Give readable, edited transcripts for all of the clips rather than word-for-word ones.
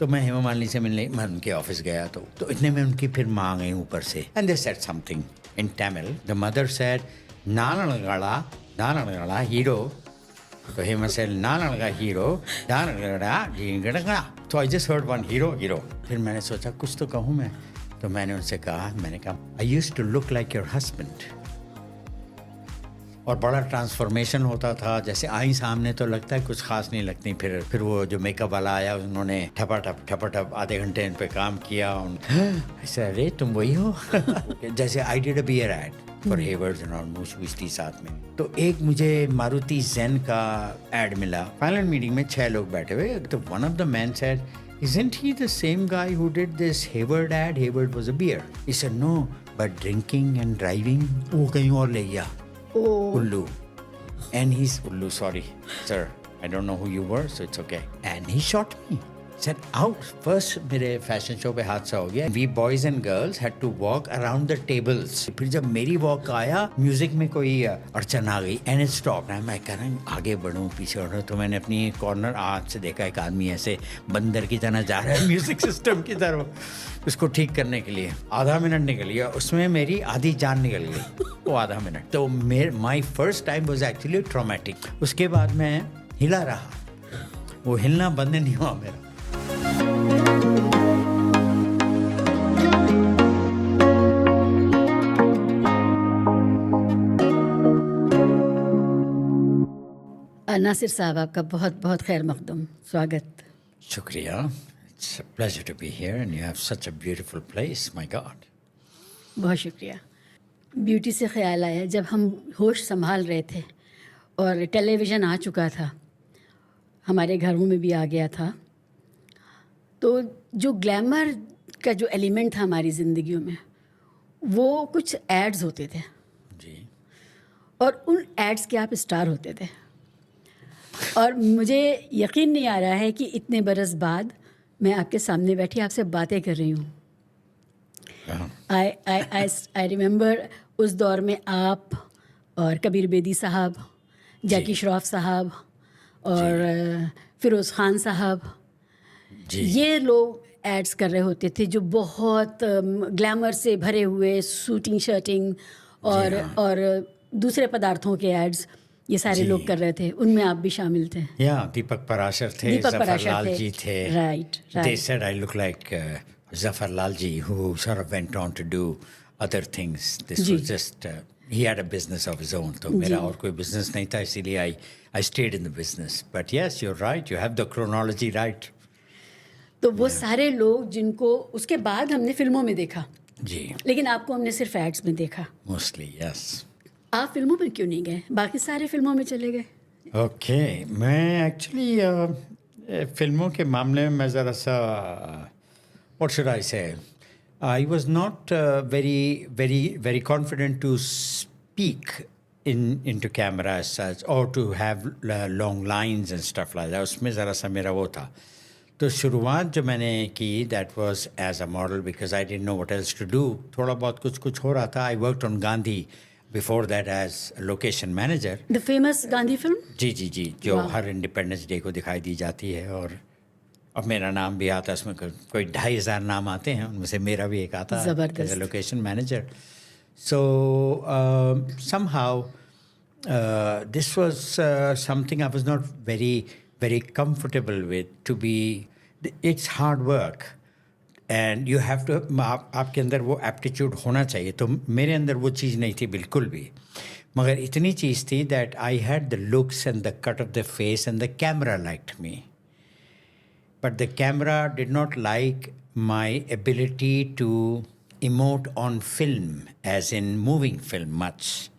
तो मैं हेमा मालिनी से मिलने मैं उनके ऑफिस गया तो इतने में उनकी फिर माँ गई ऊपर से and they said something in Tamil. The mother said नानगड़ा हीरो. तो हेमा सेड नानगड़ा हीरो नानगड़ा. तो I just heard one hero. फिर मैंने सोचा कुछ तो कहूँ मैं. तो मैंने उनसे कहा I used to look like your husband. और बड़ा ट्रांसफॉर्मेशन होता था. जैसे आई सामने तो लगता है कुछ खास नहीं लगती. फिर वो जो मेकअप वाला आया उन्होंने ठपाठप आधे घंटे इन पे काम किया. ऐसा अरे तुम वही हो. जैसे I did a beer ad for Haywards and almost विस्टी साथ में. तो एक मुझे मारुति ज़ेन का एड मिला. फाइनल मीटिंग में 6 लोग बैठे हुए. तो one of the man said, Isn't he the same guy who did this Hayward ad? Hayward was a beer. He said, no, but drinking and driving, वो कहीं और ले गया. Ullu. And he's Ullu, sorry, sir. I don't know who you were, so it's okay. And he shot me. Said out. First मेरे fashion show पे हादसा हो गया. We boys and girls had to walk around the tables. फिर जब मेरी walk आया music में कोई अड़चन आ गई and it stopped. मैं कह रहा हूँ आगे बढ़ूँ पीछे बढ़ूँ. तो मैंने अपनी कॉर्नर हाथ से देखा एक आदमी ऐसे बंदर की तरह जा रहा है म्यूजिक सिस्टम की तरफ उसको ठीक करने के लिए. आधा मिनट निकल गया. उसमें मेरी आधी जान निकल गई वो आधा मिनट. तो my first time was actually traumatic. उसके बाद मैं हिला रहा. वो हिलना बंद नहीं हुआ मेरा. नासिर साहब आपका बहुत बहुत खैर मकदम स्वागत. शुक्रिया. It's a pleasure to be here and you have such a beautiful place. My God. बहुत शुक्रिया. ब्यूटी से ख्याल आया जब हम होश संभाल रहे थे और टेलीविज़न आ चुका था, हमारे घरों में भी आ गया था. तो जो ग्लैमर का जो एलिमेंट था हमारी ज़िंदगियों में वो कुछ एड्स होते थे जी. और उन एड्स के आप स्टार होते थे. और मुझे यकीन नहीं आ रहा है कि इतने बरस बाद मैं आपके सामने बैठी आपसे बातें कर रही हूँ. आई रिमेंबर उस दौर में आप और कबीर बेदी साहब, जैकी श्रॉफ साहब और फिरोज़ खान साहब, ये लोग एड्स कर रहे होते थे जो बहुत ग्लैमर से भरे हुए सूटिंग शर्टिंग और दूसरे पदार्थों के एड्स ये सारे लोग कर रहे थे. उनमें आप भी शामिल थे. या दीपक पराशर थे, जफरलाल जी थे. Right. They said I look like Zafarlal ji who sort of went on to do other things. This was just he had a business of his own. तो मेरा और कोई business नहीं था इसीलिए I stayed in the business. But yes, you're right. You have the chronology right. तो वो सारे लोग जिनको उसके बाद हमने फिल्मों में देखा जी, लेकिन आपको हमने सिर्फ एड्स में देखा. Mostly yes. आप फिल्मों में क्यों नहीं गए? बाकी सारे फिल्मों में चले गए. ओके. मैं एक्चुअली फिल्मों के मामले में मैं ज़रा सा व्हाट शुड आई से I was not very confident to speak into camera as such or to have long lines and stuff like that. उसमें ज़रा सा मेरा वो था. तो शुरुआत जो मैंने की that was as a model because I didn't know what else to do. थोड़ा बहुत कुछ हो रहा था. I worked on Gandhi before that as a location manager. The famous Gandhi film. जी जो हर इंडिपेंडेंस डे को दिखाई दी जाती है. और अब मेरा नाम भी आता है उसमें. कोई 2,500 नाम आते हैं उनमें से मेरा भी एक आता है as a location manager. So somehow this was something I was not very comfortable with. To be it's hard work and you have to आपके अंदर वो एप्टीट्यूड होना चाहिए. तो मेरे अंदर वो चीज़ नहीं थी बिल्कुल भी. मगर इतनी चीज़ थी that I had the looks and the cut of the face and the camera liked me. But the camera did not like my ability to emote on film as in moving film much.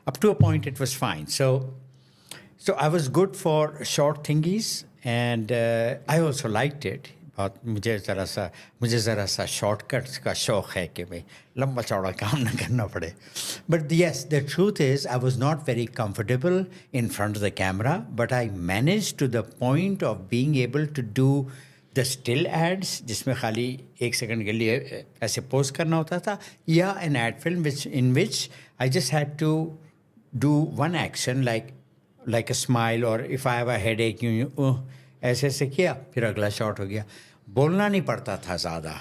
Up to a point it was fine. So I was good for short thingies and I also liked it. और मुझे ज़रा सा shortcuts का शौक़ है कि भाई लंबा चौड़ा काम ना करना पड़े. But yes the truth is I was not very comfortable in front of the camera. But I manage to the point of being able to do the still ads जिसमें खाली 1 सेकंड के लिए ऐसे पोज करना होता था, या an ad film in which I just had to do one action like a smile और if I have a headache ऐसे किया फिर अगला शॉट हो गया. बोलना नहीं पड़ता था ज़्यादा,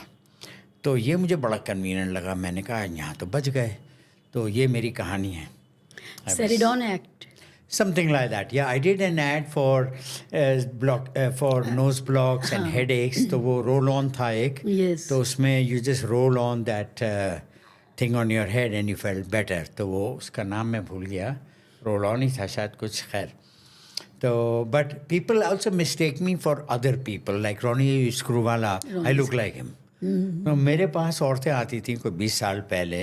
तो ये मुझे बड़ा कन्वीनियंट लगा। मैंने कहा यहाँ तो बच गए। तो ये मेरी कहानी है। Ceridon Act. Something like that. Yeah, I did an ad for for nose blocks and headaches. तो वो roll on था एक. Yes. तो उसमें you just roll on that thing on your head and you felt better. तो वो उसका नाम मैं भूल गया. Roll on ही था शायद कुछ, खैर. तो but people also mistake me for other people like Ronnie Screwvala. I look like him. तो मेरे पास औरतें आती थी कोई 20 साल पहले,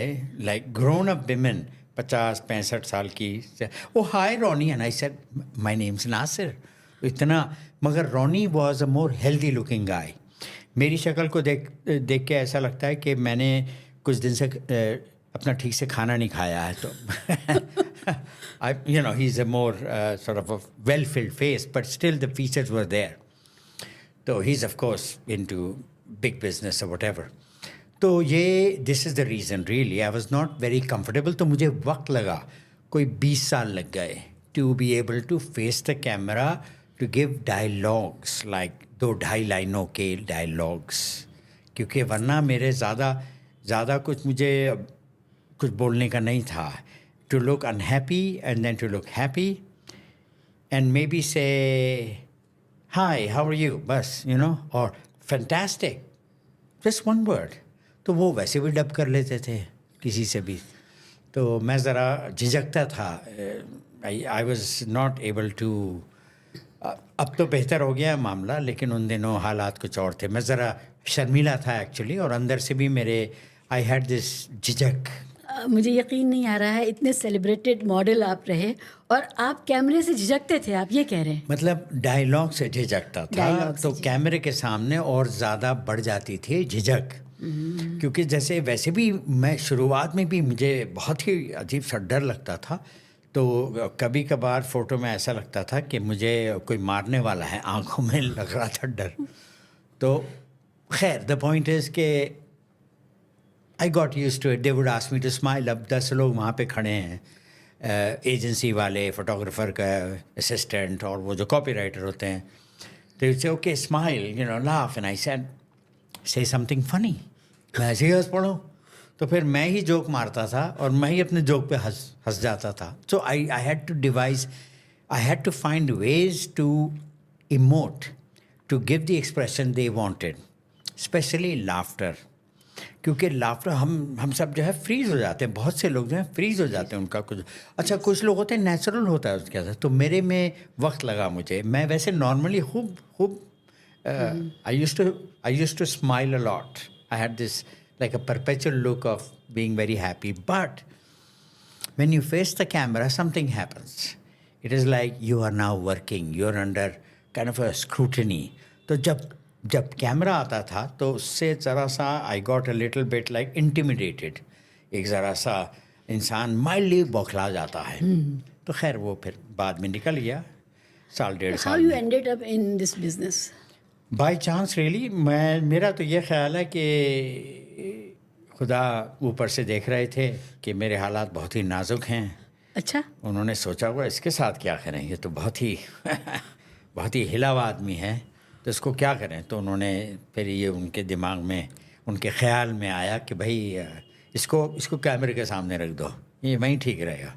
like grown up women, 50-65 साल की. Oh hi Ronnie, and I said my name's Nasir. इतना, मगर Ronnie was a more healthy looking guy. मेरी शक्ल को देख के ऐसा लगता है कि मैंने कुछ दिन से अपना ठीक से खाना नहीं खाया है. तो you know, he's a more sort of a well-filled face, but still the features were there. So he's of course into big business or whatever. तो ये this is the reason really I was not very comfortable. तो मुझे वक्त लगा, कोई 20 साल लग गए to be able to face the camera, to give dialogues, like 2-2.5 लाइनों के डायलॉग्स. क्योंकि वरना मेरे ज़्यादा कुछ मुझे कुछ बोलने का नहीं था. To look unhappy and then to look happy and maybe say hi how are you, बस, यू नो, और फैंटास्टिक, जस्ट वन वर्ड. तो वो वैसे भी डब कर लेते थे किसी से भी. तो मैं ज़रा झिझकता था. I was not able to. अब तो बेहतर हो गया मामला, लेकिन उन दिनों हालात कुछ और थे. मैं ज़रा शर्मीला था एक्चुअली, और अंदर से भी मेरे आई हैड दिस झिझक. मुझे यकीन नहीं आ रहा है, इतने सेलिब्रेटेड मॉडल आप रहे और आप कैमरे से झिझकते थे, आप ये कह रहे हैं? मतलब डायलॉग से झिझकता था, तो कैमरे के सामने और ज़्यादा बढ़ जाती थी झिझक. क्योंकि जैसे वैसे भी मैं शुरुआत में भी मुझे बहुत ही अजीब सा डर लगता था. तो कभी कभार फ़ोटो में ऐसा लगता था कि मुझे कोई मारने वाला है, आंखों में लग रहा था डर. तो खैर द पॉइंट इज़ के I got used to it. They would ask me to smile. अब 10 लोग वहाँ पे खड़े हैं, एजेंसी वाले, फोटोग्राफर का असिस्टेंट, और वो जो कॉपीराइटर होते हैं. तो it's okay, smile, you know, laugh. And I said से समथिंग फनी. मैं ऐसे ही हंस पड़ूँ. तो फिर मैं ही जोक मारता था और मैं ही अपने जोक पे हंस जाता था. So I had to devise, I had to find ways to emote, to give the expression they wanted, specially laughter. क्योंकि लाफ्टर हम सब जो है फ्रीज़ हो जाते हैं. बहुत से लोग जो है फ्रीज़ हो जाते हैं. उनका कुछ अच्छा, कुछ लोग होते हैं नेचुरल होता है उसके अंदर. तो मेरे में वक्त लगा मुझे. मैं वैसे नॉर्मली खूब I used to smile a lot. I had this like a perpetual look of being very happy. But when you face the camera, something happens. It is like you are now working. You're under kind of a scrutiny. तो जब camera आता था तो उससे ज़रा सा I got a little bit like intimidated. एक ज़रा सा इंसान mildly बौखला जाता है. तो खैर वो फिर बाद में निकल गया, 1.5 साल. How you ended up in this business? By chance really. मेरा तो ये ख्याल है कि खुदा ऊपर से देख रहे थे कि मेरे हालात बहुत ही नाजुक हैं. अच्छा. उन्होंने सोचा हुआ इसके साथ क्या करें, ये तो बहुत ही हिला हुआ आदमी है, तो इसको क्या करें. तो उन्होंने फिर ये उनके दिमाग में, उनके ख्याल में आया कि भाई इसको कैमरे के सामने रख दो, ये वहीं ठीक रहेगा.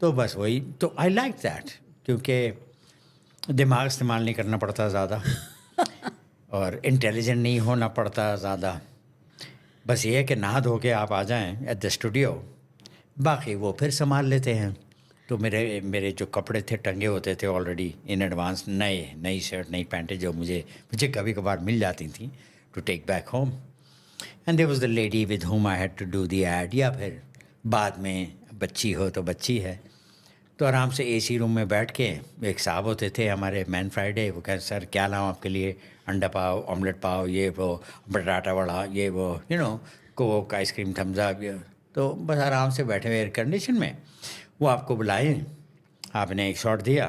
तो बस वही. तो आई लाइक दैट, क्योंकि दिमाग इस्तेमाल नहीं करना पड़ता ज़्यादा और इंटेलिजेंट नहीं होना पड़ता ज़्यादा. बस ये है कि नहा धो के आप आ जाएं एट द स्टूडियो, बाकी वो फिर संभाल लेते हैं. तो मेरे जो कपड़े थे टंगे होते थे ऑलरेडी इन एडवांस, नई शर्ट, नई पैंटें जो मुझे कभी कभार मिल जाती थी to take back home. And there was the lady with whom I had to do the ad. या फिर बाद में बच्ची हो तो बच्ची है, तो आराम से एसी रूम में बैठ के, एक साहब होते थे हमारे मैन फ्राइडे, वो कहे सर क्या लाऊं आपके लिए, अंडा पाव, ऑमलेट पाव, ये वो, बटाटा वड़ा, ये वो, you know, Coke, ice cream, Thums Up. तो बस आराम से बैठे हुए एयर कंडीशन में, वो आपको बुलाए, आपने एक शॉट दिया,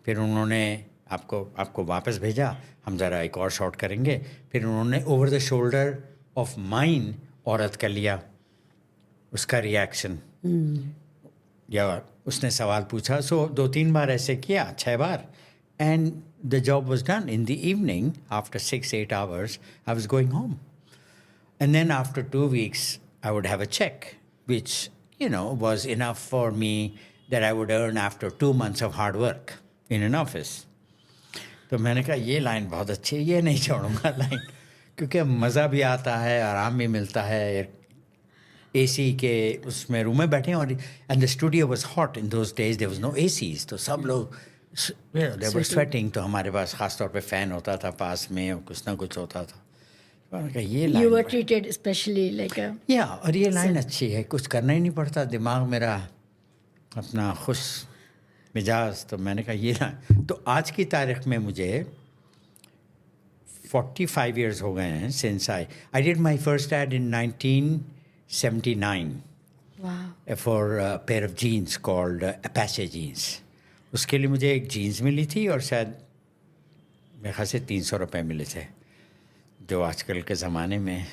फिर उन्होंने आपको वापस भेजा, हम ज़रा एक और शॉट करेंगे. फिर उन्होंने over the shoulder of mine औरत का लिया, उसका रिएक्शन, या उसने सवाल पूछा. सो 2-3 बार ऐसे किया, 6 बार. And the job was done. In the evening, after 6-8 hours, I was going home. And then after 2 weeks, I would have a check, which, was enough for me that I would earn after 2 months of hard work in an office. तो मैंने कहा ये line बहुत अच्छी है, ये नहीं छोड़ूंगा लाइन, क्योंकि मज़ा भी आता है, आराम भी मिलता है, एसी के उसमें रूम में बैठे हैं, और and the studio was hot in those days, there was no ACs, तो सब लोग दे वर स्वेटिंग, तो हमारे पास ख़ास तौर पे फ़ैन होता था पास में, और कुछ ना कुछ होता था. ये line You were treated especially like a... और ये लाइन अच्छी है, कुछ करना ही नहीं पड़ता, दिमाग मेरा अपना खुश मिजाज. तो मैंने कहा ये लाइन, तो आज की तारीख में मुझे 45 years हो गए हैं since I did my first ad in 1979. Wow. For a pair of jeans called Apache jeans. उसके लिए मुझे एक जीन्स मिली थी, और शायद मेरे ख्याल से 300 रुपये मिले थे, जो आजकल के ज़माने में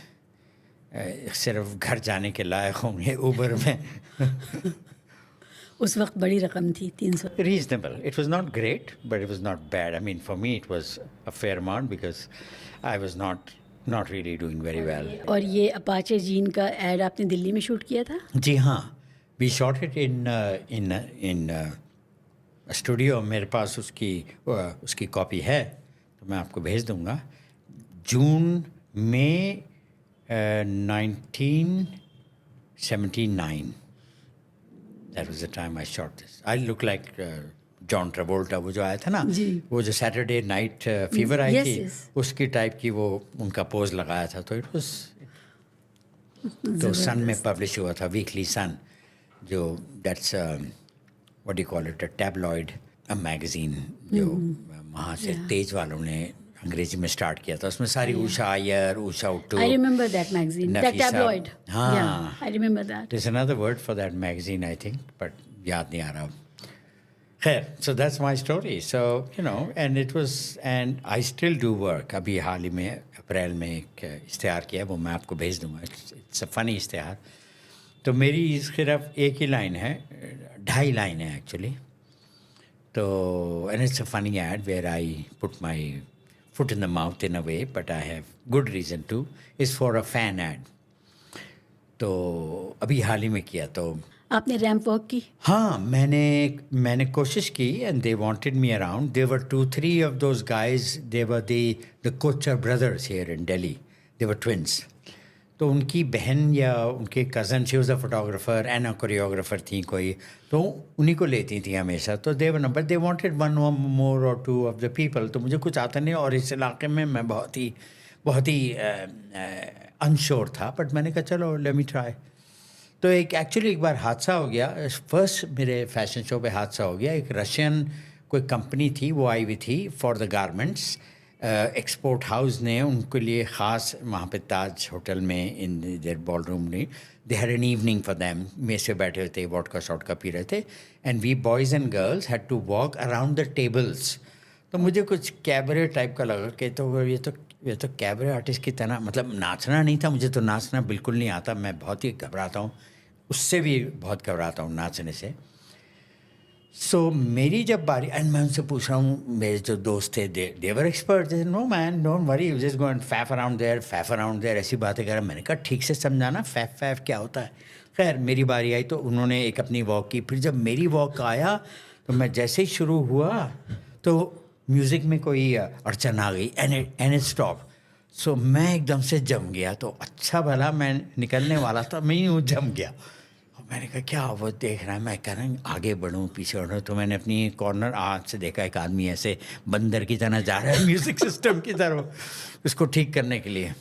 सिर्फ घर जाने के लायक होंगे ऊबर में. उस वक्त बड़ी रकम थी 300. Reasonable. It was not great, but it was not bad. I mean, for me it was a fair amount because I was not really doing very well. और ये अपाचे जीन का एड आपने दिल्ली में शूट किया था? जी हाँ, we shot it in a studio. मेरे पास उसकी कॉपी है, तो मैं आपको भेज दूँगा. जून में 1979. That was the time I shot this. I look like John Travolta, वो जो आया था ना, वो जो Saturday Night Fever आई थी, उसकी टाइप की वो उनका पोज लगाया था. तो it was, तो सन में पब्लिश हुआ था, वीकली सन, जो that's what do you call it, a tabloid, a magazine, जो वहाँ से तेज वालों ने अंग्रेजी में स्टार्ट किया था. उसमें सारी Usha Iyer, Usha उत्तू. I remember that magazine, that tabloid. हाँ, yeah, I remember that. There's another word for that magazine, I think, but याद नहीं आ रहा. खैर, so that's my story. So and it was, and I still do work. अभी हाल ही में अप्रैल में एक इश्तिहार किया, वो मैं आपको भेज दूँगा. It's a funny इश्तिहार. तो मेरी सिर्फ एक ही लाइन है, 2.5 लाइन है एक्चुअली. तो and it's a funny ad where I put my foot in the mouth in a way, but I have good reason to. Is for a fan ad. तो अभी हाल ही में किया. तो आपने रैंप वॉक की? हाँ, मैंने कोशिश की, and they wanted me around. There were 2-3 of those guys. They were the Kochhar brothers here in Delhi. They were twins. तो उनकी बहन या उनके cousin, she was a photographer and a choreographer थी कोई, तो उन्हीं को लेती थी हमेशा. तो they were number, they wanted 1 or more or 2 of the people. तो मुझे कुछ आता नहीं, और इस इलाके में मैं बहुत ही अनश्योर था, बट मैंने कहा चलो लेट मी ट्राई. तो एक बार हादसा हो गया. फर्स्ट मेरे फैशन शो पे हादसा हो गया. एक रशियन कोई कंपनी थी, वो आई हुई थी for the garments. Export house ने उनके लिए ख़ास वहाँ पे ताज होटल में इन देयर बॉल रूम ने, they had an evening for them. मेज से बैठे हुए थे, वॉडका शॉटका पी रहे थे, and we boys and girls had to walk around the tables. तो मुझे कुछ कैबरे टाइप का लगा कि तो ये तो कैबरे आर्टिस्ट की तरह, मतलब नाचना नहीं था. मुझे तो नाचना बिल्कुल नहीं आता, मैं बहुत ही घबराता हूँ, उससे भी बहुत घबराता हूँ नाचने से. सो मेरी जब बारी, एंड मैं उनसे पूछ रहा हूँ, मेरे जो दोस्त थे they were expert, no man don't worry, you just go and faff around there, ऐसी बातें कर रहा. मैंने कहा ठीक से समझाना, फैफ क्या होता है. खैर मेरी बारी आई, तो उन्होंने एक अपनी वॉक की. फिर जब मेरी वॉक आया, तो मैं जैसे ही शुरू हुआ, तो म्यूज़िक में कोई अड़चन आ गई, एंड इट स्टॉप. सो मैं एकदम से जम गया. तो अच्छा भला मैं निकलने वाला था, मैं यूँ जम गया. मैंने कहा क्या वो देख रहा है, मैं कह रहा हूँ आगे बढ़ूँ पीछे बढ़ूँ. तो मैंने अपनी कॉर्नर हाथ से देखा, एक आदमी ऐसे बंदर की तरह जा रहा है म्यूज़िक सिस्टम की तरफ, उसको ठीक करने के लिए.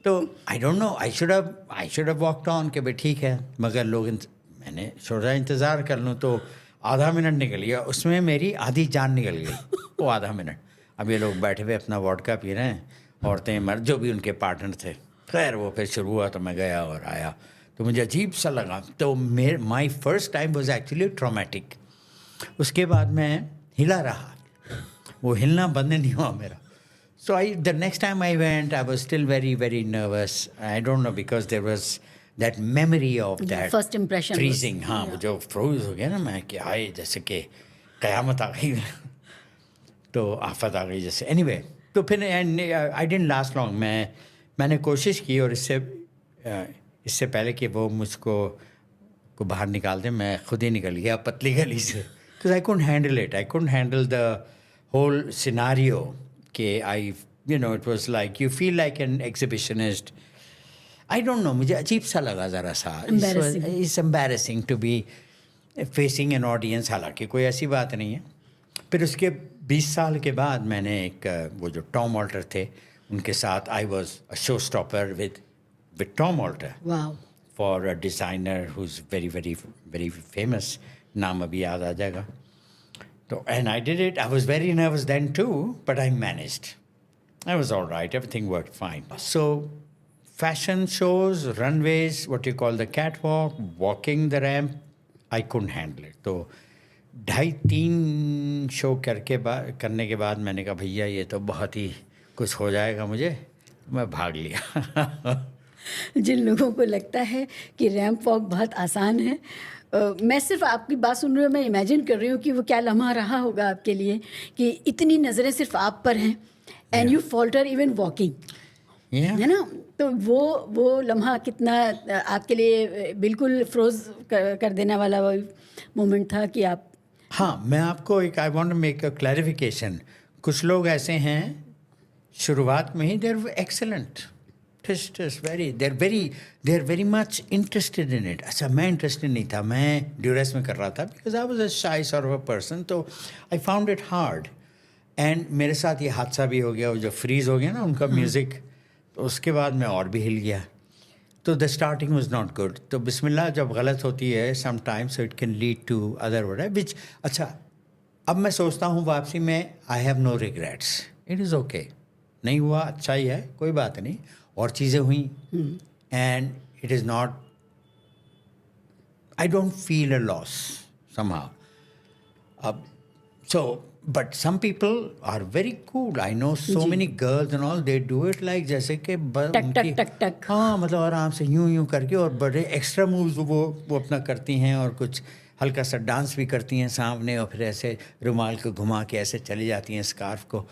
तो आई don't no, I should have walked on कि भाई ठीक है, मगर मैंने सोचा इंतज़ार कर लूँ. तो आधा मिनट निकल गया, उसमें मेरी आधी जान निकल गई वो आधा मिनट. अब ये लोग बैठे हुए अपना वॉडका पी रहे हैं, औरतें मर्द जो भी उनके पार्टनर थे. खैर वो फिर शुरू हुआ, तो मैं गया और आया. तो मुझे अजीब सा लगा. तो my first time was actually traumatic. उसके बाद मैं हिला रहा, वो हिलना बंद नहीं हुआ मेरा. So the next time I went, I was still very very nervous. I don't know, because there was that memory of that first impression, freezing. हाँ, वो जो फ्रोज हो गया ना, मैं कि आए जैसे कि क़यामत आ गई. तो आफत आ गई जैसे एनीवे तो फिर आई डिडंट लास्ट लॉन्ग मैंने कोशिश की और इससे पहले कि वो मुझको बाहर निकाल दे मैं खुद ही निकल गया पतली गली से because I couldn't handle the whole scenario कि it was like you feel like an exhibitionist. I don't know, मुझे अजीब सा लगा ज़रा सा. It's embarrassing to be facing an audience. हालांकि कोई ऐसी बात नहीं है. फिर उसके 20 साल के बाद मैंने वो जो टॉम ऑल्टर थे उनके साथ I was a showstopper with Tom Alter. Wow. For a designer who's very, very, very famous. नाम अभी याद आ जाएगा. So, and I did it. I was very nervous then too, but I managed. I was all right. Everything worked fine. So, fashion shows, runways, what you call the catwalk, walking the ramp, I couldn't handle it. तो 2.5-3 show करने के बाद मैंने कहा भैया ये तो बहुत ही कुछ हो जाएगा मुझे. मैं भाग लिया. जिन लोगों को लगता है कि रैंप वॉक बहुत आसान है, मैं सिर्फ आपकी बात सुन रही हूँ, मैं इमेजिन कर रही हूँ कि वो क्या लम्हा रहा होगा आपके लिए कि इतनी नज़रें सिर्फ आप पर हैं and you falter even walking, है ना. तो वो लम्हा कितना आपके लिए बिल्कुल फ्रोज कर देने वाला वो मोमेंट था कि आप. हाँ, मैं आपको I want to make a clarification. कुछ लोग ऐसे हैं शुरुआत में ही they're excellent, they're very much interested in it. अच्छा, मैं इंटरेस्टेड नहीं था, मैं ड्यूरेस में कर रहा था because I was a shy sort of a person. तो I found it hard. And मेरे साथ ये हादसा भी हो गया, वो जो फ्रीज हो गया ना उनका म्यूज़िक, तो उसके बाद मैं और भी हिल गया. तो the starting was not good. तो बिस्मिल्लाह जब गलत होती है sometimes so it can lead to other word which. अच्छा, अब मैं सोचता हूँ वापसी में I have no regrets. It is okay. नहीं हुआ अच्छा ही है, कोई बात नहीं. और चीज़ें हुई and it is not, I don't feel a loss somehow. अब so but some people are very cool. I know so many girls and all, they do it like जैसे कि टक. हाँ, मतलब आराम से यूं करके और बड़े एक्स्ट्रा मूव्स वो अपना करती हैं और कुछ हल्का सा डांस भी करती हैं सामने और फिर ऐसे रुमाल को घुमा के ऐसे चली जाती हैं स्कार्फ को.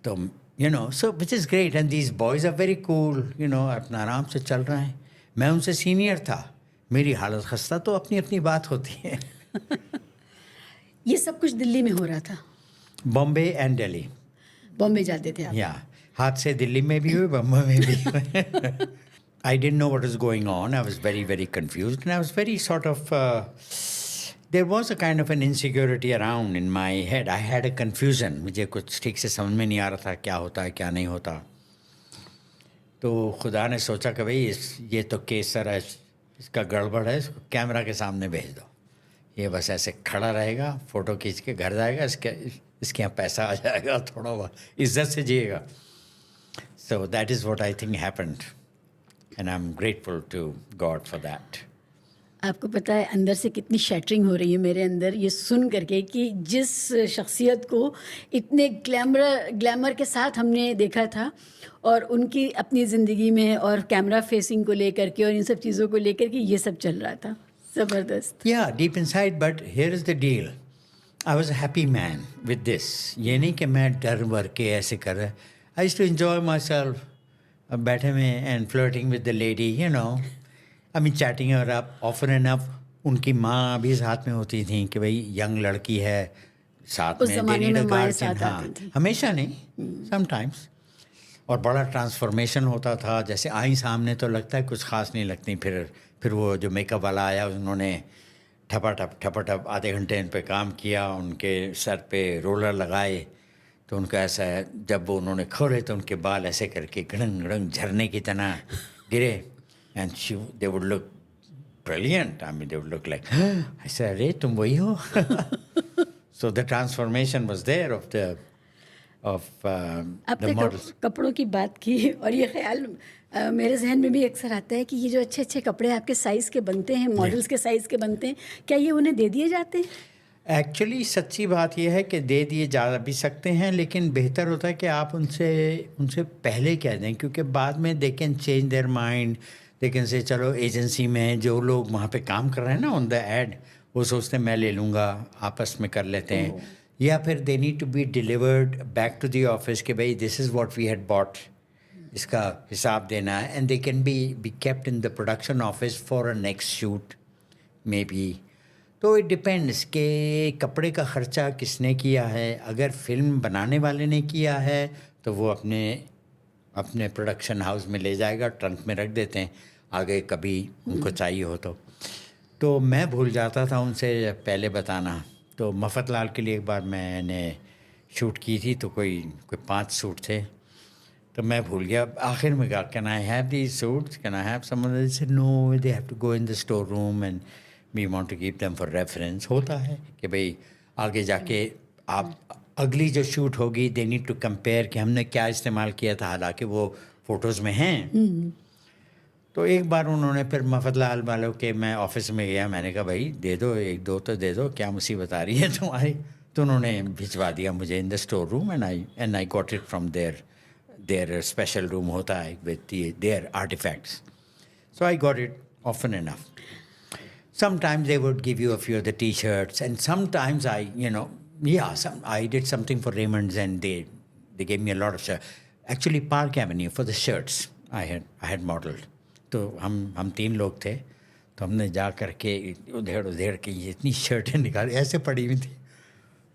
तो so which is great, and these boys are very cool, अपना आराम से चल रहे हैं. मैं उनसे सीनियर था, मेरी हालत खस्ता, तो अपनी अपनी बात होती है. ये सब कुछ दिल्ली में हो रहा था? बॉम्बे एंड दिल्ली. बॉम्बे जाते थे आप? या हाथ से दिल्ली में भी हुए, बॉम्बे में भी हुए. I didn't know what was going on. I was very, very confused, and I was very sort of there was a kind of an insecurity around in my head. I had a confusion. मुझे कुछ ठीक से समझ में नहीं आ रहा था क्या होता है क्या नहीं होता. तो खुदा ने सोचा कि भाई ये तो केस सर है, इसका गड़बड़ है, इसको कैमरा के सामने भेज दो. ये बस ऐसे खड़ा रहेगा, फ़ोटो खींच के घर जाएगा, इसके यहाँ पैसा आ जाएगा, थोड़ा बहुत इज्जत से जिएगा. So that is what I think happened. And I'm grateful to God for that. आपको पता है अंदर से कितनी शैटरिंग हो रही है मेरे अंदर ये सुन करके कि जिस शख्सियत को इतने ग्लैमर के साथ हमने देखा था और उनकी अपनी ज़िंदगी में और कैमरा फेसिंग को लेकर के और इन सब चीज़ों को लेकर के ये सब चल रहा था. ज़बरदस्त. या deep inside, but here is the deal. I was a happy man with this. ये नहीं कि मैं डर वर के ऐसे कर रहा. I used to enjoy myself. अब बैठे में and flirting with the lady, I mean chatting. और आप ऑफन एनफ उनकी माँ भी साथ में होती थी कि भाई यंग लड़की है साथ में, हाँ, हमेशा नहीं, समटाइम्स. और बड़ा ट्रांसफॉर्मेशन होता था. जैसे आई सामने तो लगता है कुछ ख़ास नहीं लगती, फिर वो जो मेकअप वाला आया उन्होंने ठपाठप आधे घंटे इन पे काम किया, उनके सर पे रोलर लगाए, तो उनका ऐसा है जब वो उन्होंने खोले तो उनके बाल ऐसे करके गड़ंग गड़ंग झरने की तरह गिरे. And they would look brilliant. I mean, they would look like, I said, अरे तुम वही हो. So the transformation was there of the models. कपड़ों की बात की और ये ख्याल मेरे जहन में भी अक्सर आता है कि ये जो अच्छे अच्छे कपड़े आपके साइज़ के बनते हैं, मॉडल्स के साइज़ के बनते हैं, क्या ये उन्हें दे दिए जाते हैं? एक्चुअली सच्ची बात यह है कि दे दिए जा भी सकते हैं, लेकिन बेहतर होता है कि आप उनसे पहले कह दें, क्योंकि बाद में they can change their mind. लेकिन से चलो एजेंसी में जो लोग वहाँ पे काम कर रहे हैं ना ऑन द एड, वो सोचते हैं मैं ले लूँगा, आपस में कर लेते हैं. या फिर they need to be delivered back to the office कि भाई this is what we had bought, इसका हिसाब देना है, and they can be kept in the production office for a next shoot maybe. तो इट डिपेंड्स कि कपड़े का ख़र्चा किसने किया है। अगर फिल्म बनाने वाले ने किया है तो वो अपने प्रोडक्शन हाउस में ले जाएगा, ट्रंक में रख देते हैं, आगे कभी उनको चाहिए हो तो मैं भूल जाता था उनसे पहले बताना। तो मफत लाल के लिए एक बार मैंने शूट की थी, तो कोई 5 सूट थे, तो मैं भूल गया। आखिर में कहा can I have these suits, can I have someone, they said no, they have to go in the store room and we want to keep them for reference. होता है कि भाई आगे जाके आप अगली जो शूट होगी दे नीड टू कंपेयर कि हमने क्या इस्तेमाल किया था, हालांकि वो फ़ोटोज़ में हैं। तो एक बार उन्होंने फिर मफतलाल वालों के मैं ऑफिस में गया, मैंने कहा भाई दे दो, 1-2 तो दे दो, क्या मुसीबत आ रही है तुम्हारी। तो उन्होंने भिजवा दिया मुझे in the store room and I got it from there special room होता है with their artifacts, so I got it often enough. Sometimes they would give you a few of the T-shirts, and sometimes I did something for Raymond's, and they gave me a lot of shirts. Actually, Park Avenue for the shirts I had modeled. तो हम 3 लोग थे, तो हमने जा कर के उधेड़ के ये इतनी शर्टें निकाली, ऐसे पड़ी हुई थी,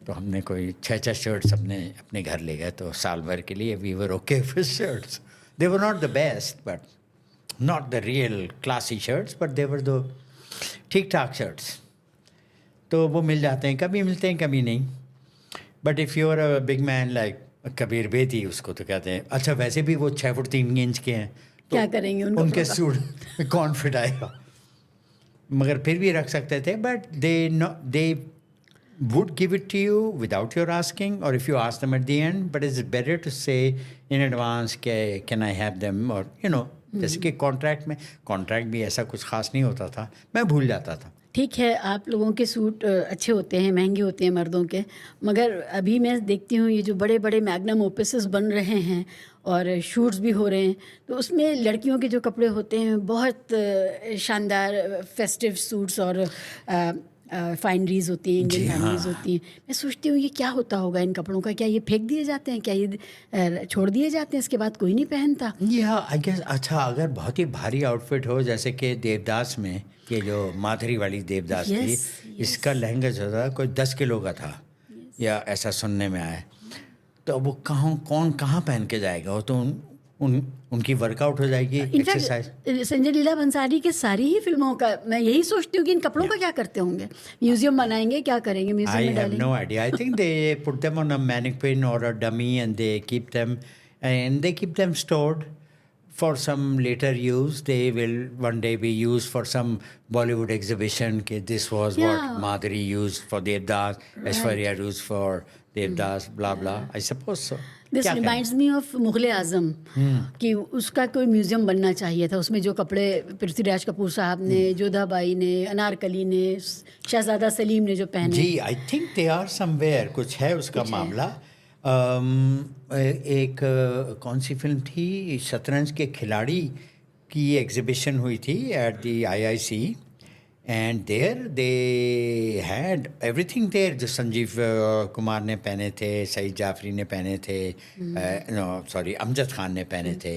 तो हमने कोई 6 शर्ट्स अपने घर ले गए। तो साल भर के लिए we were okay with shirts. They were not the best, but not the real classy shirts, but they were the ठीक ठाक शर्ट्स। तो वो मिल जाते हैं, कभी मिलते हैं कभी नहीं। But if you are a big man like Kabir Bedi, उसको तो कहते हैं। अच्छा, वैसे भी वो 6 फुट 3 इंच के हैं, तो क्या करेंगे उनके सूट कौन फिट आएगा, मगर फिर भी रख सकते थे। But they would give it to you without your asking, or if you ask them at the end, but it's better to say in advance can I have them, or जैसे कि contract भी ऐसा कुछ ख़ास नहीं होता था, मैं भूल जाता था। ठीक है, आप लोगों के सूट अच्छे होते हैं, महंगे होते हैं मर्दों के, मगर अभी मैं देखती हूँ ये जो बड़े बड़े मैग्नम ओपिसेस बन रहे हैं और शूट्स भी हो रहे हैं, तो उसमें लड़कियों के जो कपड़े होते हैं बहुत शानदार फेस्टिव सूट्स और फाइनरीज होती हैं, इंडियन फाइनरीज होती हैं। मैं सोचती हूँ ये क्या होता होगा इन कपड़ों का, क्या ये फेंक दिए जाते हैं, क्या ये छोड़ दिए जाते हैं, इसके बाद कोई नहीं पहनता? I guess. अच्छा, अगर बहुत ही भारी आउटफिट हो, जैसे कि देवदास में ये जो माधुरी वाली देवदास थी, इसका लहंगा जो था कोई 10 किलो का था, या ऐसा सुनने में आया। तो वो कौन कहाँ पहन के जाएगा, वो तो उनकी वर्कआउट हो जाएगी, एक्सरसाइज। संजय लीला भंसाली के सारी ही फिल्मों का मैं यही सोचती हूँ कि इन कपड़ों का क्या करते होंगे, म्यूजियम बनाएंगे, क्या करेंगे म्यूजियम में डालेंगे? I have no idea. I think they put them on a mannequin or a dummy and they keep them stored for some later use. They will one day be used for some Bollywood exhibition. This was what Madhuri used for Devdas, Aishwarya used for Devdas, blah blah. I suppose so. This reminds me of Mughal आज़म, कि उसका कोई museum बनना चाहिए था। उसमें जो कपड़े पृथ्वीराज कपूर साहब ने, जोधा बाई ने, अनारकली ने, शहजादा सलीम ने जो पहने, जी, I think they are somewhere, कुछ है उसका मामला। एक कौन सी फिल्म थी, शतरंज के खिलाड़ी की एग्जिबिशन हुई थी at the IIC, and there they had everything there, जो संजीव कुमार ने पहने थे, सईद जाफरी ने पहने थे, अमजद खान ने पहने थे,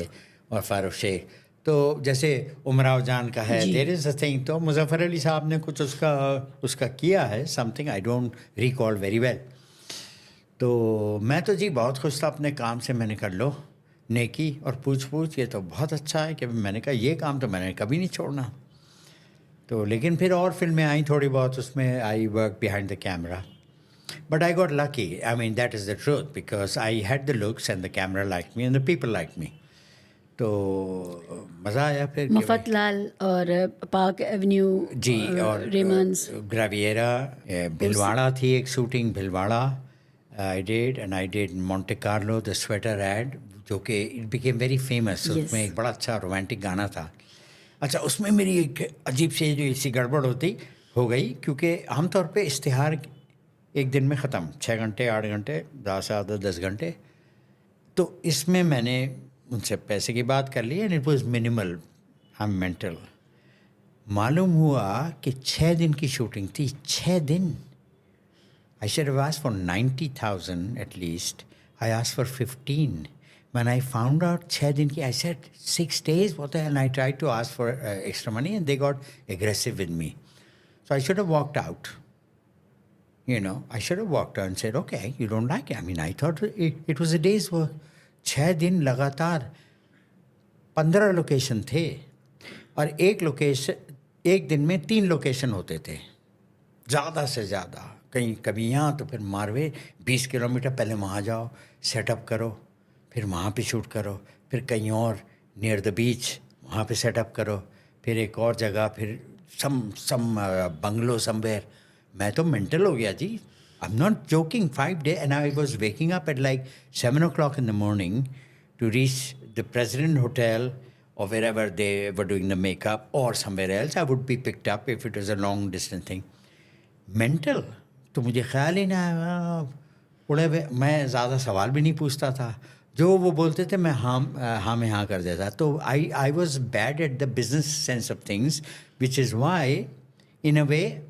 और फारूक शेख। तो जैसे उमराव जान का है, देयर इज़ अ थिंग। तो मुज़फ़्फ़र अली साहब ने कुछ उसका किया है, something I don't recall very well. तो मैं तो जी बहुत खुश था अपने काम से। मैंने कर लो नेकी और पूछ ये तो बहुत अच्छा है कि मैंने कहा ये काम तो मैंने कभी नहीं छोड़ना। तो लेकिन फिर और फिल्में आई थोड़ी बहुत, उसमें I work behind the camera, but I got lucky. I mean that is the truth, because I had the looks and the camera like me and the people like me. तो मज़ा आया फिर। मफतलाल और पार्क एवेन्यू जी, और Raymond's, ग्रेवियरा, Bhilwara थी एक shooting, Bhilwara I did Monte Carlo the sweater ad, जो कि इट बिकेम वेरी फेमस। उसमें एक बड़ा अच्छा रोमांटिक गाना था। अच्छा, उसमें मेरी एक अजीब सी जो इसी गड़बड़ हो गई, क्योंकि आमतौर पे इश्तिहार एक दिन में ख़त्म, 6 घंटे 8 घंटे, ज़्यादा से ज़्यादा 10 घंटे। तो इसमें मैंने उनसे पैसे की बात कर ली and it was minimal, I am mental. मालूम हुआ कि 6 दिन की शूटिंग थी, 6 दिन। I should have asked for 90,000 at least. I asked for 15. When I found out 6 दिन की, I said 6 days, what the hell? And I tried to ask for extra money and they got aggressive with me. So I should have walked out. You know, I should have walked out and said, okay, you don't like it. I mean, I thought it was a day's work. 6 दिन लगातार 15 location थे और एक दिन में 3 location होते थे, ज़्यादा से ज़्यादा. कहीं कभी यहाँ तो फिर मारवे 20 किलोमीटर पहले वहाँ जाओ, सेटअप करो, फिर वहाँ पे शूट करो, फिर कहीं और नियर द बीच वहाँ पे सेटअप करो, फिर एक और जगह, फिर सम बंगलो समवेयर. मैं तो मेंटल हो गया जी. I am not joking. 5 days and I was waking up at like 7 o'clock in the morning to reach the President Hotel or wherever they were doing the makeup or somewhere else. I would be picked up if it was a long distance thing. Mental. तो मुझे ख्याल ही ना उड़े हुए. मैं ज़्यादा सवाल भी नहीं पूछता था. जो वो बोलते थे मैं हाँ में हाँ कर देता. तो I was bad at the business sense of things, which is why in a way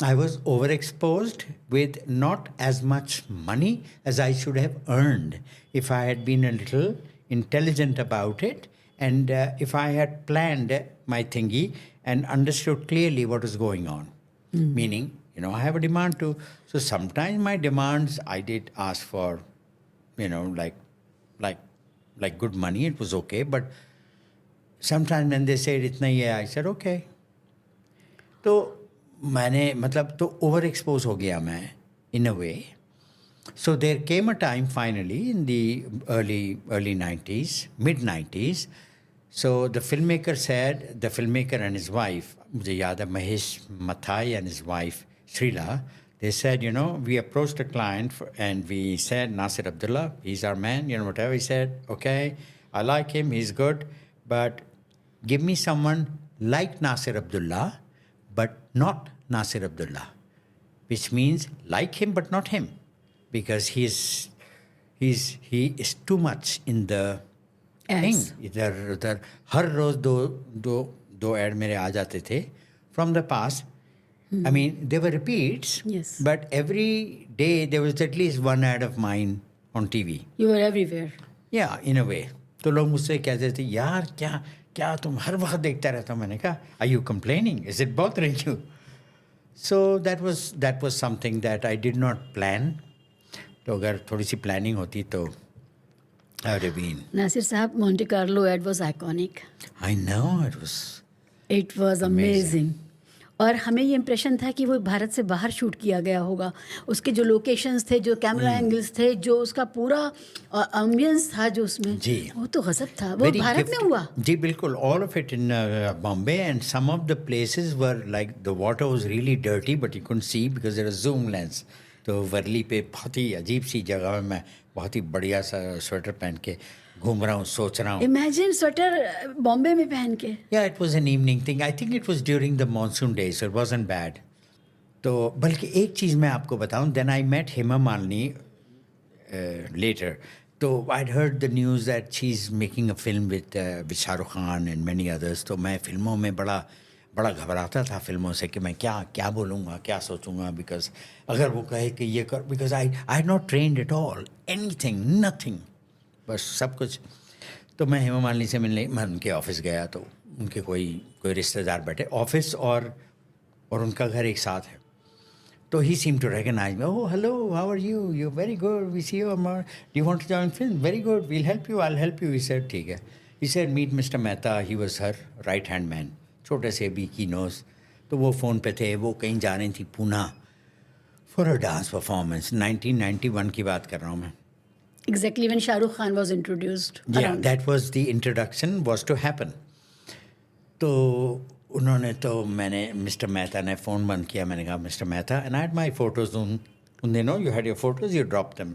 I was overexposed with not as much money as I should have earned if I had been a little intelligent about it, and if I had planned my thingy and understood clearly what was going on. Meaning, you know, I have a demand to. So sometimes my demands, I did ask for, you know, like good money. It was okay, but sometimes when they said itna hi hai, I said okay. तो मैंने मतलब तो over expose हो गया मैं in a way. So there came a time finally in the early 90s, mid 90s. So the film maker said, the film maker and his wife, मुझे याद है Mahesh Mathai and his wife Shreela, they said, you know, we approached a client and we said, Nasir Abdullah, he's our man, you know, whatever. He said, okay, I like him, he's good, but give me someone like Nasir Abdullah, but not Nasir Abdullah, which means like him but not him, because he is too much in the thing. इधर हर रोज दो add मेरे आ जाते थे from the past. I mean, they were repeats, yes, but every day there was at least one ad of mine on TV. You were everywhere. Yeah, in a way. तो लोग मुझसे कहते थे, यार क्या तुम हर वक्त देखता रहता हो. मैंने कहा, are you complaining? Is it bothering you? So that was something that I did not plan. तो अगर थोड़ी सी planning होती तो I would have been. Nasir Sahab, Monte Carlo ad was iconic. I know, it was amazing. और हमें ये impression था कि वो भारत से बाहर शूट किया गया होगा. उसके जो लोकेशंस थे, जो कैमरा एंगल्स थे, जो उसका पूरा एम्बियंस था जो उसमें, जी, वो तो गजब था. वो भारत में हुआ. जी बिल्कुल. All of it in Bombay and some of the places were like the water was really dirty but you couldn't see because there was zoom lens. तो वर्ली पे बहुत ही अजीब सी जगह में मैं बहुत ही बढ़िया सा स्वेटर पहन के घूम रहा हूँ, सोच रहा हूँ. इमेजिन स्वेटर बॉम्बे में पहन के. Yeah, it was an evening thing. I think it was during the monsoon days, so it wasn't bad. तो बल्कि एक चीज़ मैं आपको बताऊँ, then I met Hema Malini later. तो I'd heard the news that she's making a film with Shah Rukh Khan and many others. तो मैं फिल्मों में बड़ा घबराता था फिल्मों से कि मैं क्या बोलूँगा, क्या सोचूंगा, because अगर वो कहे कि ये कर, because I had not trained at all, anything, nothing. बस सब कुछ. तो मैं हेमा मालिनी से मिलने, मैं उनके ऑफिस गया तो उनके कोई रिश्तेदार बैठे, ऑफिस और उनका घर एक साथ है. तो he seem to recognise me. Oh hello, how are you, you very good, we see you, do you want to join film, very good, will help you, I will help you. He said ठीक है. He said meet mister Mehta, he was her right hand man, छोटे से भी की knows. तो वो phone पे थे, वो कहीं जा रही थी Poona for a dance performance. 1991 की बात कर रहा हूँ मैं. Exactly when Shah Rukh Khan was introduced. Yeah, that was the introduction was to happen. तो उन्होंने तो मैंने मिस्टर मेहता ने फ़ोन बंद किया. मैंने कहा mister Mehta, and I had my photos उन दिनों, you had your photos, you dropped them.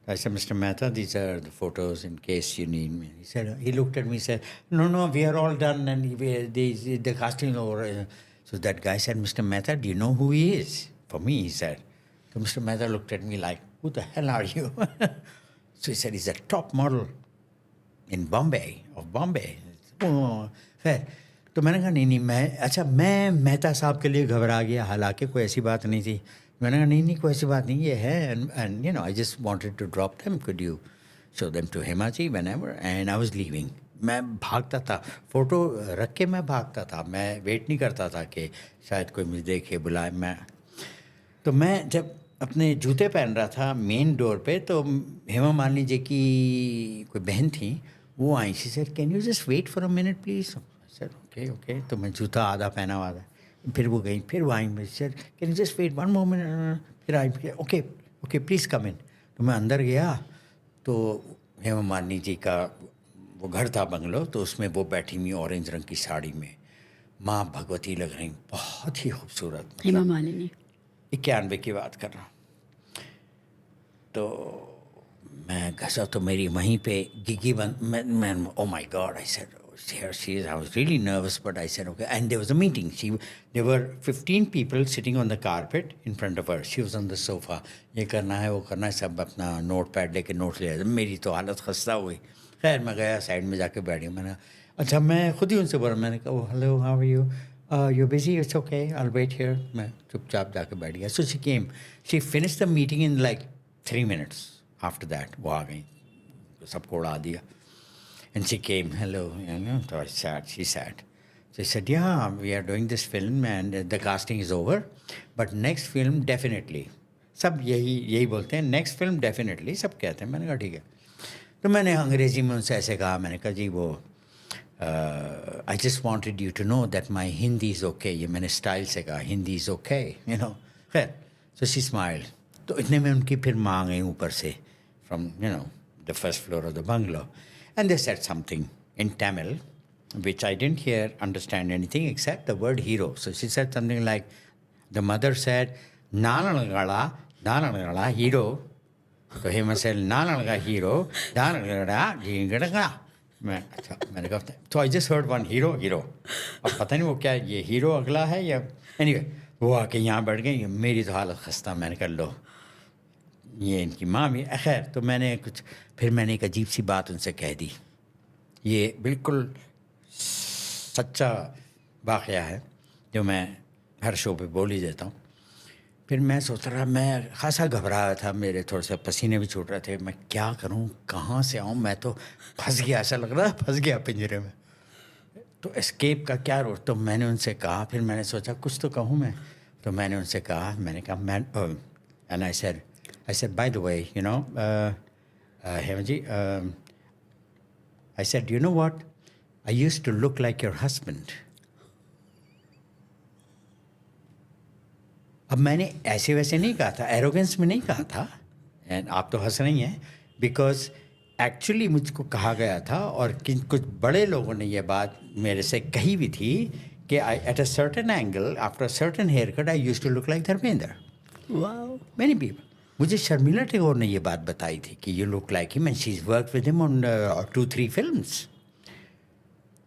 I said, Mr. Mehta, these are the photos in case you need me. He said, he looked at me and said, no, we are all done and the casting over. So that guy said, Mr. Mehta, do you know who he is? For me, he said. So Mr. Mehta looked at me like, who the hell are you? So he said, he's a top model in Bombay. फिर तो मैंने कहा नहीं मैं मेहता साहब के लिए घबरा गया. हालांकि कोई ऐसी बात नहीं थी. मैंने कहा नहीं कोई ऐसी बात नहीं, ये है, and you know I just wanted to drop them, could you show them to Hema ji whenever, and I was leaving. मैं भागता था, फ़ोटो रख के मैं भागता था, मैं वेट नहीं करता था कि शायद कोई मुझे देखे बुलाए। तो मैं जब अपने जूते पहन रहा था मेन डोर पे, तो हेमा मालिनी जी की कोई बहन थी, वो आई, she said can you just wait for a minute please. Sir okay okay, तो मैं जूता आधा पहना हुआ था, फिर वो गई, फिर वो आई, sir can you just wait one moment, फिर आई, okay okay please come in. तो मैं अंदर गया तो हेमा मालिनी जी का वो घर था बंगलो, तो उसमें वो बैठी हुई ऑरेंज रंग की साड़ी में, माँ भगवती लग रही, बहुत ही खूबसूरत। हेमा मालिनी 91 की बात कर रहा हूँ। तो मैं घसा तो मेरी वहीं पे गिगी बंद, मैं oh my God, I said here she is. I was really nervous, but I said okay. And there was a meeting. There were 15 people sitting on the carpet in front of her. She was on the sofa. ये करना है वो करना है, सब अपना note pad लेके note ले। मेरी तो हालत खस्ता हुई। खैर मैं गया साइड में जाके बैठ गया। मैंने अच्छा, मैं खुद ही उनसे बोला, मैंने कहा hello how are you, you busy, it's okay I will wait here. मैं चुपचाप जाके बैठ गया। So she came, she finish the meeting in like 3 minutes. After that वो आ गई, सबको उड़ा दिया। And she came, hello, you know, so I sat, she sat. She said, yeah, we are doing this film and the casting is over, but next film definitely. सब यही बोलते हैं, next film definitely, सब कहते हैं। मैंने कहा ठीक है। तो मैंने अंग्रेज़ी में उनसे ऐसे कहा, मैंने कहा जी वो I just wanted you to know that my Hindi is okay. ये मैंने स्टाइल से कहा, Hindi is okay, you know. खैर, so she smiled. तो इतने में उनकी फिर माँ गई ऊपर से, from, you know, the first floor of the bungalow. And they said something in Tamil, which I didn't understand anything except the word hero. So she said something like, the mother said, Nananagala, hero. So he must say, Nananaga, hero, Nananaga, मैंने कहा तो I just heard one hero. अब पता नहीं वो क्या ये hero अगला है या anyway, वो आके यहाँ बैठ गई। मेरी तो हालत खस्ता। मैंने कहा लो ये इनकी माँ भी। खैर तो फिर मैंने एक अजीब सी बात उनसे कह दी। ये बिल्कुल सच्चा वाक़या है जो मैं हर शो पे बोल ही देता हूँ। फिर मैं सोच रहा, मैं खासा घबराया था, मेरे थोड़े से पसीने भी छूट रहे थे। मैं क्या करूँ, कहाँ से आऊँ, मैं तो फंस गया, ऐसा लग रहा फंस गया पिंजरे में। तो एस्केप का क्या रोड। तो मैंने उनसे कहा, फिर मैंने सोचा कुछ तो कहूँ मैं। तो मैंने उनसे कहा, मैंने कहा मैं and I said, by the way, you know, Hemaji, I said, you know what? I used to look like your husband. अब मैंने ऐसे वैसे नहीं कहा था, एरोगेंस में नहीं कहा था, एंड आप तो हंस रही हैं, बिकॉज एक्चुअली मुझको कहा गया था और कुछ बड़े लोगों ने ये बात मेरे से कही भी थी कि at a certain angle, after a certain hair cut, I used to look like Dharmendra. Wow, many people. मुझे शर्मिला टैगोर ने ये बात बताई थी कि you look like him, and she is work with him on 2-3 films.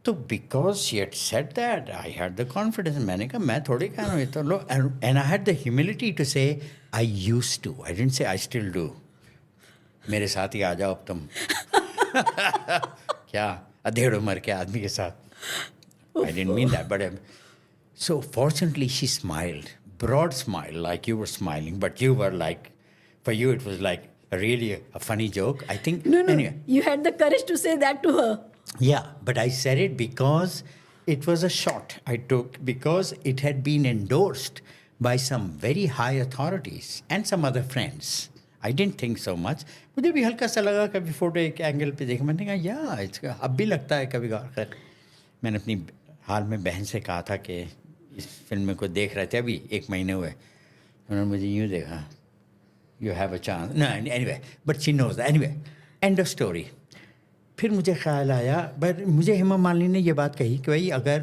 तो because she had said that, I had the confidence. मैंने कहा मैं थोड़ी कह रहा हूँ, ये तो लो, and I had the humility to से I used to, I didn't say I still do. मेरे साथ ही आ जाओ अब तुम। क्या अधेड़ उम्र के आदमी के साथ। I didn't mean that, but so fortunately she smiled, broad smile, like you were smiling, but you were like, for you it was like really a funny joke, I think. No, anyway, you had the courage to say that to her. Yeah, but I said it because it was a shot I took, because it had been endorsed by some very high authorities and some other friends. I didn't think so much. मुझे भी हल्का सा लगा, कभी photo एक angle पे देखा, मैंने कहा या अब भी लगता है कभी। खैर मैंने अपनी हाल में बहन से कहा था कि इस फिल्म में को देख रहे थे, अभी 1 महीने हुए, उन्होंने मुझे यूँ देखा, you have a chance, no anyway, but she knows, anyway, end of story. फिर मुझे ख्याल आया, बट मुझे हेमा मालिनी ने ये बात कही कि भाई अगर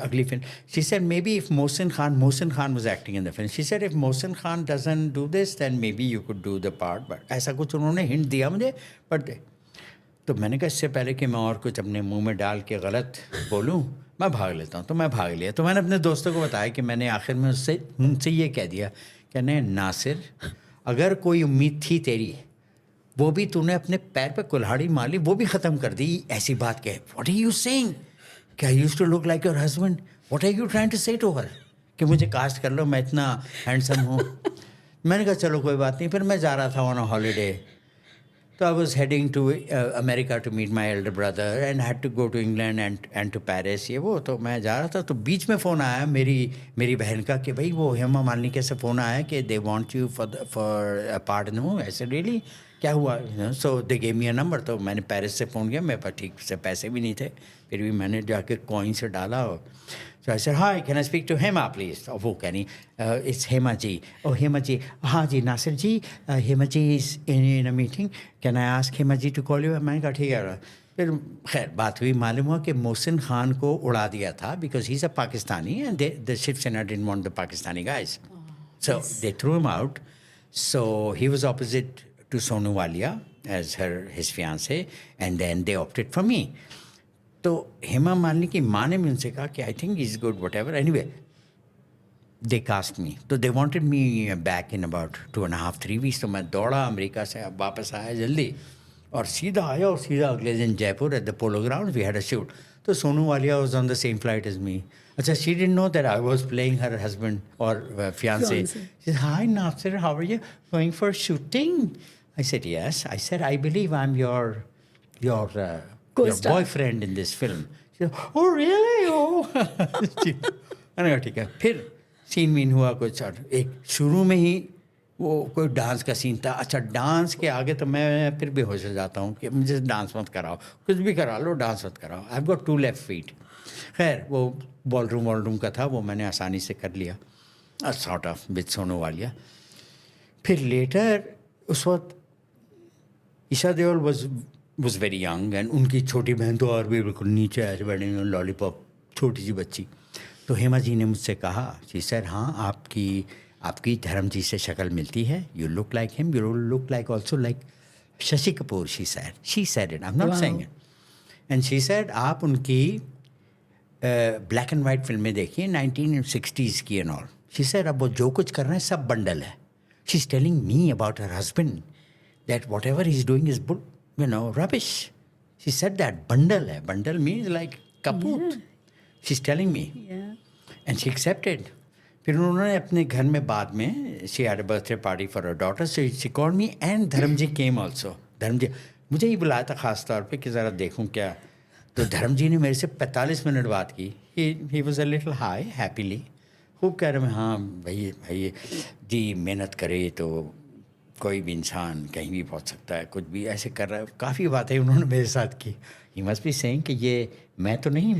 अगली film, she said maybe if Mohsin Khan was acting in the film, she said if Mohsin Khan doesn't do this then maybe you could do the part, but ऐसा कुछ उन्होंने हिंट दिया मुझे। बट तो मैंने कहा इससे पहले कि मैं और कुछ अपने मुंह में डाल के गलत बोलूं, मैं भाग लेता हूं। तो मैं भाग लिया। तो मैंने अपने दोस्तों को बताया कि मैंने आखिर में उनसे ये कह दिया कि नहीं नासिर, अगर कोई उम्मीद थी तेरी, वो भी तूने अपने पैर पे कुल्हाड़ी मार ली, वो भी ख़त्म कर दी। ऐसी बात कहे, what are you saying, I used to look like your husband, what are you trying to say to her, कि मुझे कास्ट कर लो, मैं इतना हैंडसम हूँ। मैंने कहा चलो कोई बात नहीं। फिर मैं जा रहा था ऑन अ हॉलीडे, तो I was heading to America to meet my elder brother and had to go to England and to Paris, ये वो। तो मैं जा रहा था, तो बीच में फ़ोन आया मेरी बहन का कि भाई वो हेमा मालिनी कैसे फ़ोन आया कि they want you for part in the movie. ऐसे रियली क्या हुआ? So they gave me a number. तो मैंने पेरिस से फ़ोन किया, मेरे पास ठीक से पैसे भी नहीं थे, फिर भी मैंने जाके कॉइन से डाला। So I said, hi, can I speak to Hema, please? Oh, वो कह रही, it's Hema ji. Oh, Hema ji. हाँ जी, नासिर जी, Hema ji is in a meeting. Can I ask Hema ji to call you? मैंने कहा ठीक है। फिर खैर बात हुई, मालूम हुआ कि मोहसिन खान को उड़ा दिया था because he's a Pakistani and the Shiv Sena didn't want the Pakistani guys. So they threw him out. So he was opposite to Sonu Walia as his fiancée, and then they opted for me. तो हेमा मालिनी की माँ ने मुझसे कहा कि I think is good whatever, anyway they cast me. तो they wanted me back in about 2.5-3 weeks. तो मैं दौड़ा अमेरिका से, अब वापस आया जल्दी, और सीधा आया, और सीधा अगले दिन Jaipur at the polo ground we had a shoot. तो Sonu Walia was on the same flight as me. अच्छा, she didn't know that I was playing her husband और fiancé. She said, hi Nasir, how are you? Going for shooting? I said, yes. I said, I believe I'm your boyfriend in this film. She said, oh really? Oh. मैंने कहा ठीक है। फिर scene mean हुआ कुछ, और एक शुरू में ही वो कोई डांस का सीन था। अच्छा, डांस के आगे तो मैं फिर बेहोश हो जाता हूँ कि मुझे डांस मत कराओ, कुछ भी करा लो, डांस मत कराओ। I have got 2 left feet. खैर वो बॉलरूम का था, वो मैंने आसानी से कर लिया, sort of with Sonu Walia. फिर लेटर उस वक्त Esha Deol was very young, and उनकी छोटी बहन तो और भी बिल्कुल नीचे ऐसे बैठे, लॉलीपॉप, छोटी सी बच्ची। तो हेमा जी ने मुझसे कहा, शी सेड, हाँ आपकी धर्म जी से शक्ल मिलती है, you look like him, you look like also like Shashi Kapoor. She said it, I am not saying it. And she said आप उनकी ब्लैक एंड वाइट फिल्में देखिए 1960s की एंड ऑल। शी सेड अब वो जो कुछ कर रहे हैं सब बंडल है। She is telling me about her husband that what ever he is doing is rubbish. She said that bundle hai. Bundle means like kaput. Yeah. She's telling me. Yeah. And she accepted. फिर उन्होंने अपने घर में बाद में she had a birthday party for her daughter, so she called me and Dharamji came also. Dharamji मुझे ही बुलाया था ख़ास तौर पे कि ज़रा देखूं क्या। तो धर्मजी ने मेरे से 45 मिनट बात की। He was a little high, happily. खूब कह रहे हैं, हाँ भाई जी मेहनत करे तो कोई भी इंसान कहीं भी पहुंच सकता है, कुछ भी ऐसे कर रहा है। काफ़ी बातें उन्होंने मेरे साथ की। ही मस्ट बी सेइंग कि ये मैं तो नहीं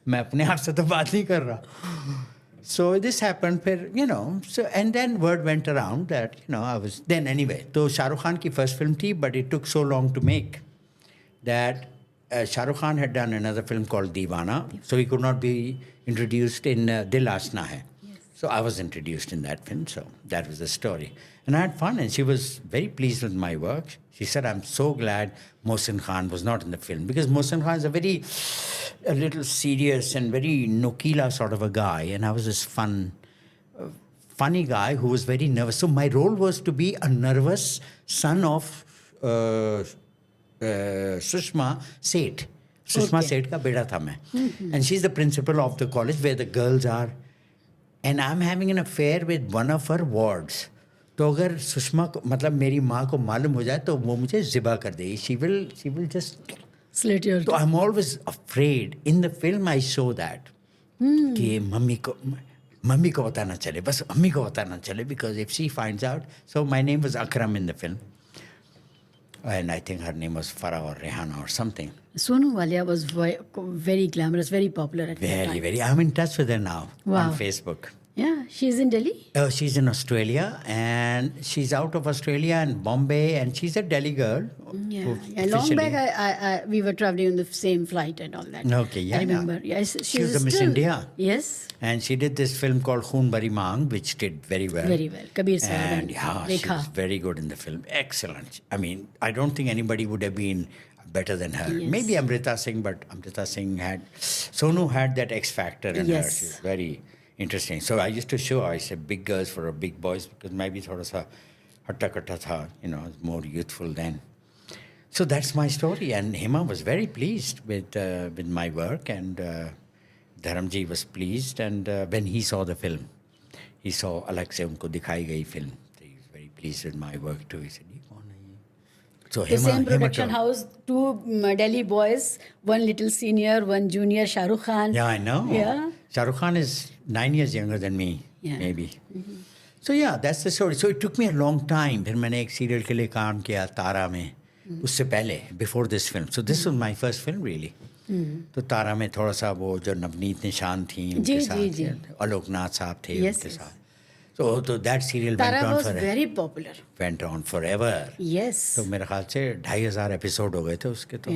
मैं अपने आप से तो बात नहीं कर रहा। So this happened. फिर so and then word went around that I was then anyway. तो शाहरुख खान की फर्स्ट फिल्म थी, but it took so long to make that Shahrukh Khan had done another film called Deewana, so he could not be introduced in Dil Aashna है। So I was introduced in that film, so that was the story. And I had fun, and she was very pleased with my work. She said, I'm so glad Mohsin Khan was not in the film, because Mohsin Khan is a little serious and very Nokila sort of a guy, and I was this funny guy who was very nervous. So my role was to be a nervous son of Sushma Seth. Sushma Seth का बेटा था मैं. And she's the principal of the college where the girls are. And I'm having an affair with one of her wards. तो अगर सुषमा को, मतलब मेरी माँ को मालूम हो जाए तो वो मुझे ज़िबा कर देगी. She will just slit your तो I'm always afraid. In the film I show that कि मम्मी को पता ना चले, बस अम्मी को पता ना चले, because if she finds out. So my name was Akram in the film, and I think her name was Farah or Rehana or something. Sonu Walia was very glamorous, very popular at that time. Very. I'm in touch with her now on Facebook. Yeah, she's in Delhi? Oh, she's in Australia, and she's out of Australia and Bombay, and she's a Delhi girl. Yeah. Long back, we were traveling on the same flight and all that. Okay, yeah. I remember. Yes, she was the Miss India. Yes. And she did this film called Khoon Bari Maang, which did very well. Very well. Kabir Sahib and she was very good in the film. Excellent. I mean, I don't think anybody would have been better than her. Yes. Maybe Amrita Singh, but Amrita Singh Sonu had that X factor in her. She was very interesting. So I used to show, I said, big girls for big boys, because maybe thoda sa hatta katta tha, more youthful then. So that's my story. And Hema was very pleased with my work, and Dharamji was pleased, and when he saw the film, he saw अलग से उनको दिखाई गई film. He was very pleased with my work too. He said, "ये कौन है ये?" So The same production house, two Delhi boys, one little senior, one junior, Shah Rukh Khan. Yeah, I know. Yeah. Shah Rukh Khan is 9 years younger than me, Yeah. maybe. So yeah, that's the story. So it took me a long time. फिर मैंने एक serial के लिए काम किया तारा में, उससे पहले, before this film. So this was my first film really. तो तारा में थोड़ा सा वो जो नवनीत निशान थी उनके साथ, आलोकनाथ साहब थे उनके साथ. So that serial Tara was very popular. Went on forever. Yes. तो मेरे ख्याल से 2,500 एपिसोड हो गए थे उसके, तो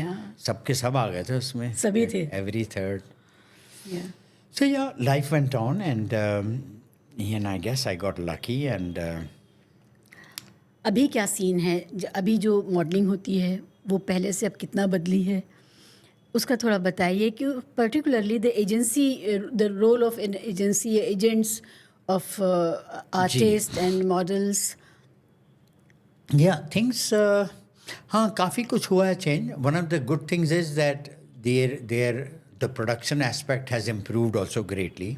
सबके सब आ गए थे उसमें. सभी थे. Every third. Yeah. So yeah, life went on, and I guess I got lucky, and अभी क्या सीन है, अभी जो मॉडलिंग होती है वो पहले से अब कितना बदली है, उसका थोड़ा बताइए. कि particularly the agency, the role of an agency, agents of artists and models. Yeah, things हाँ काफ़ी कुछ हुआ है change. One of the good things is that the production aspect has improved also greatly.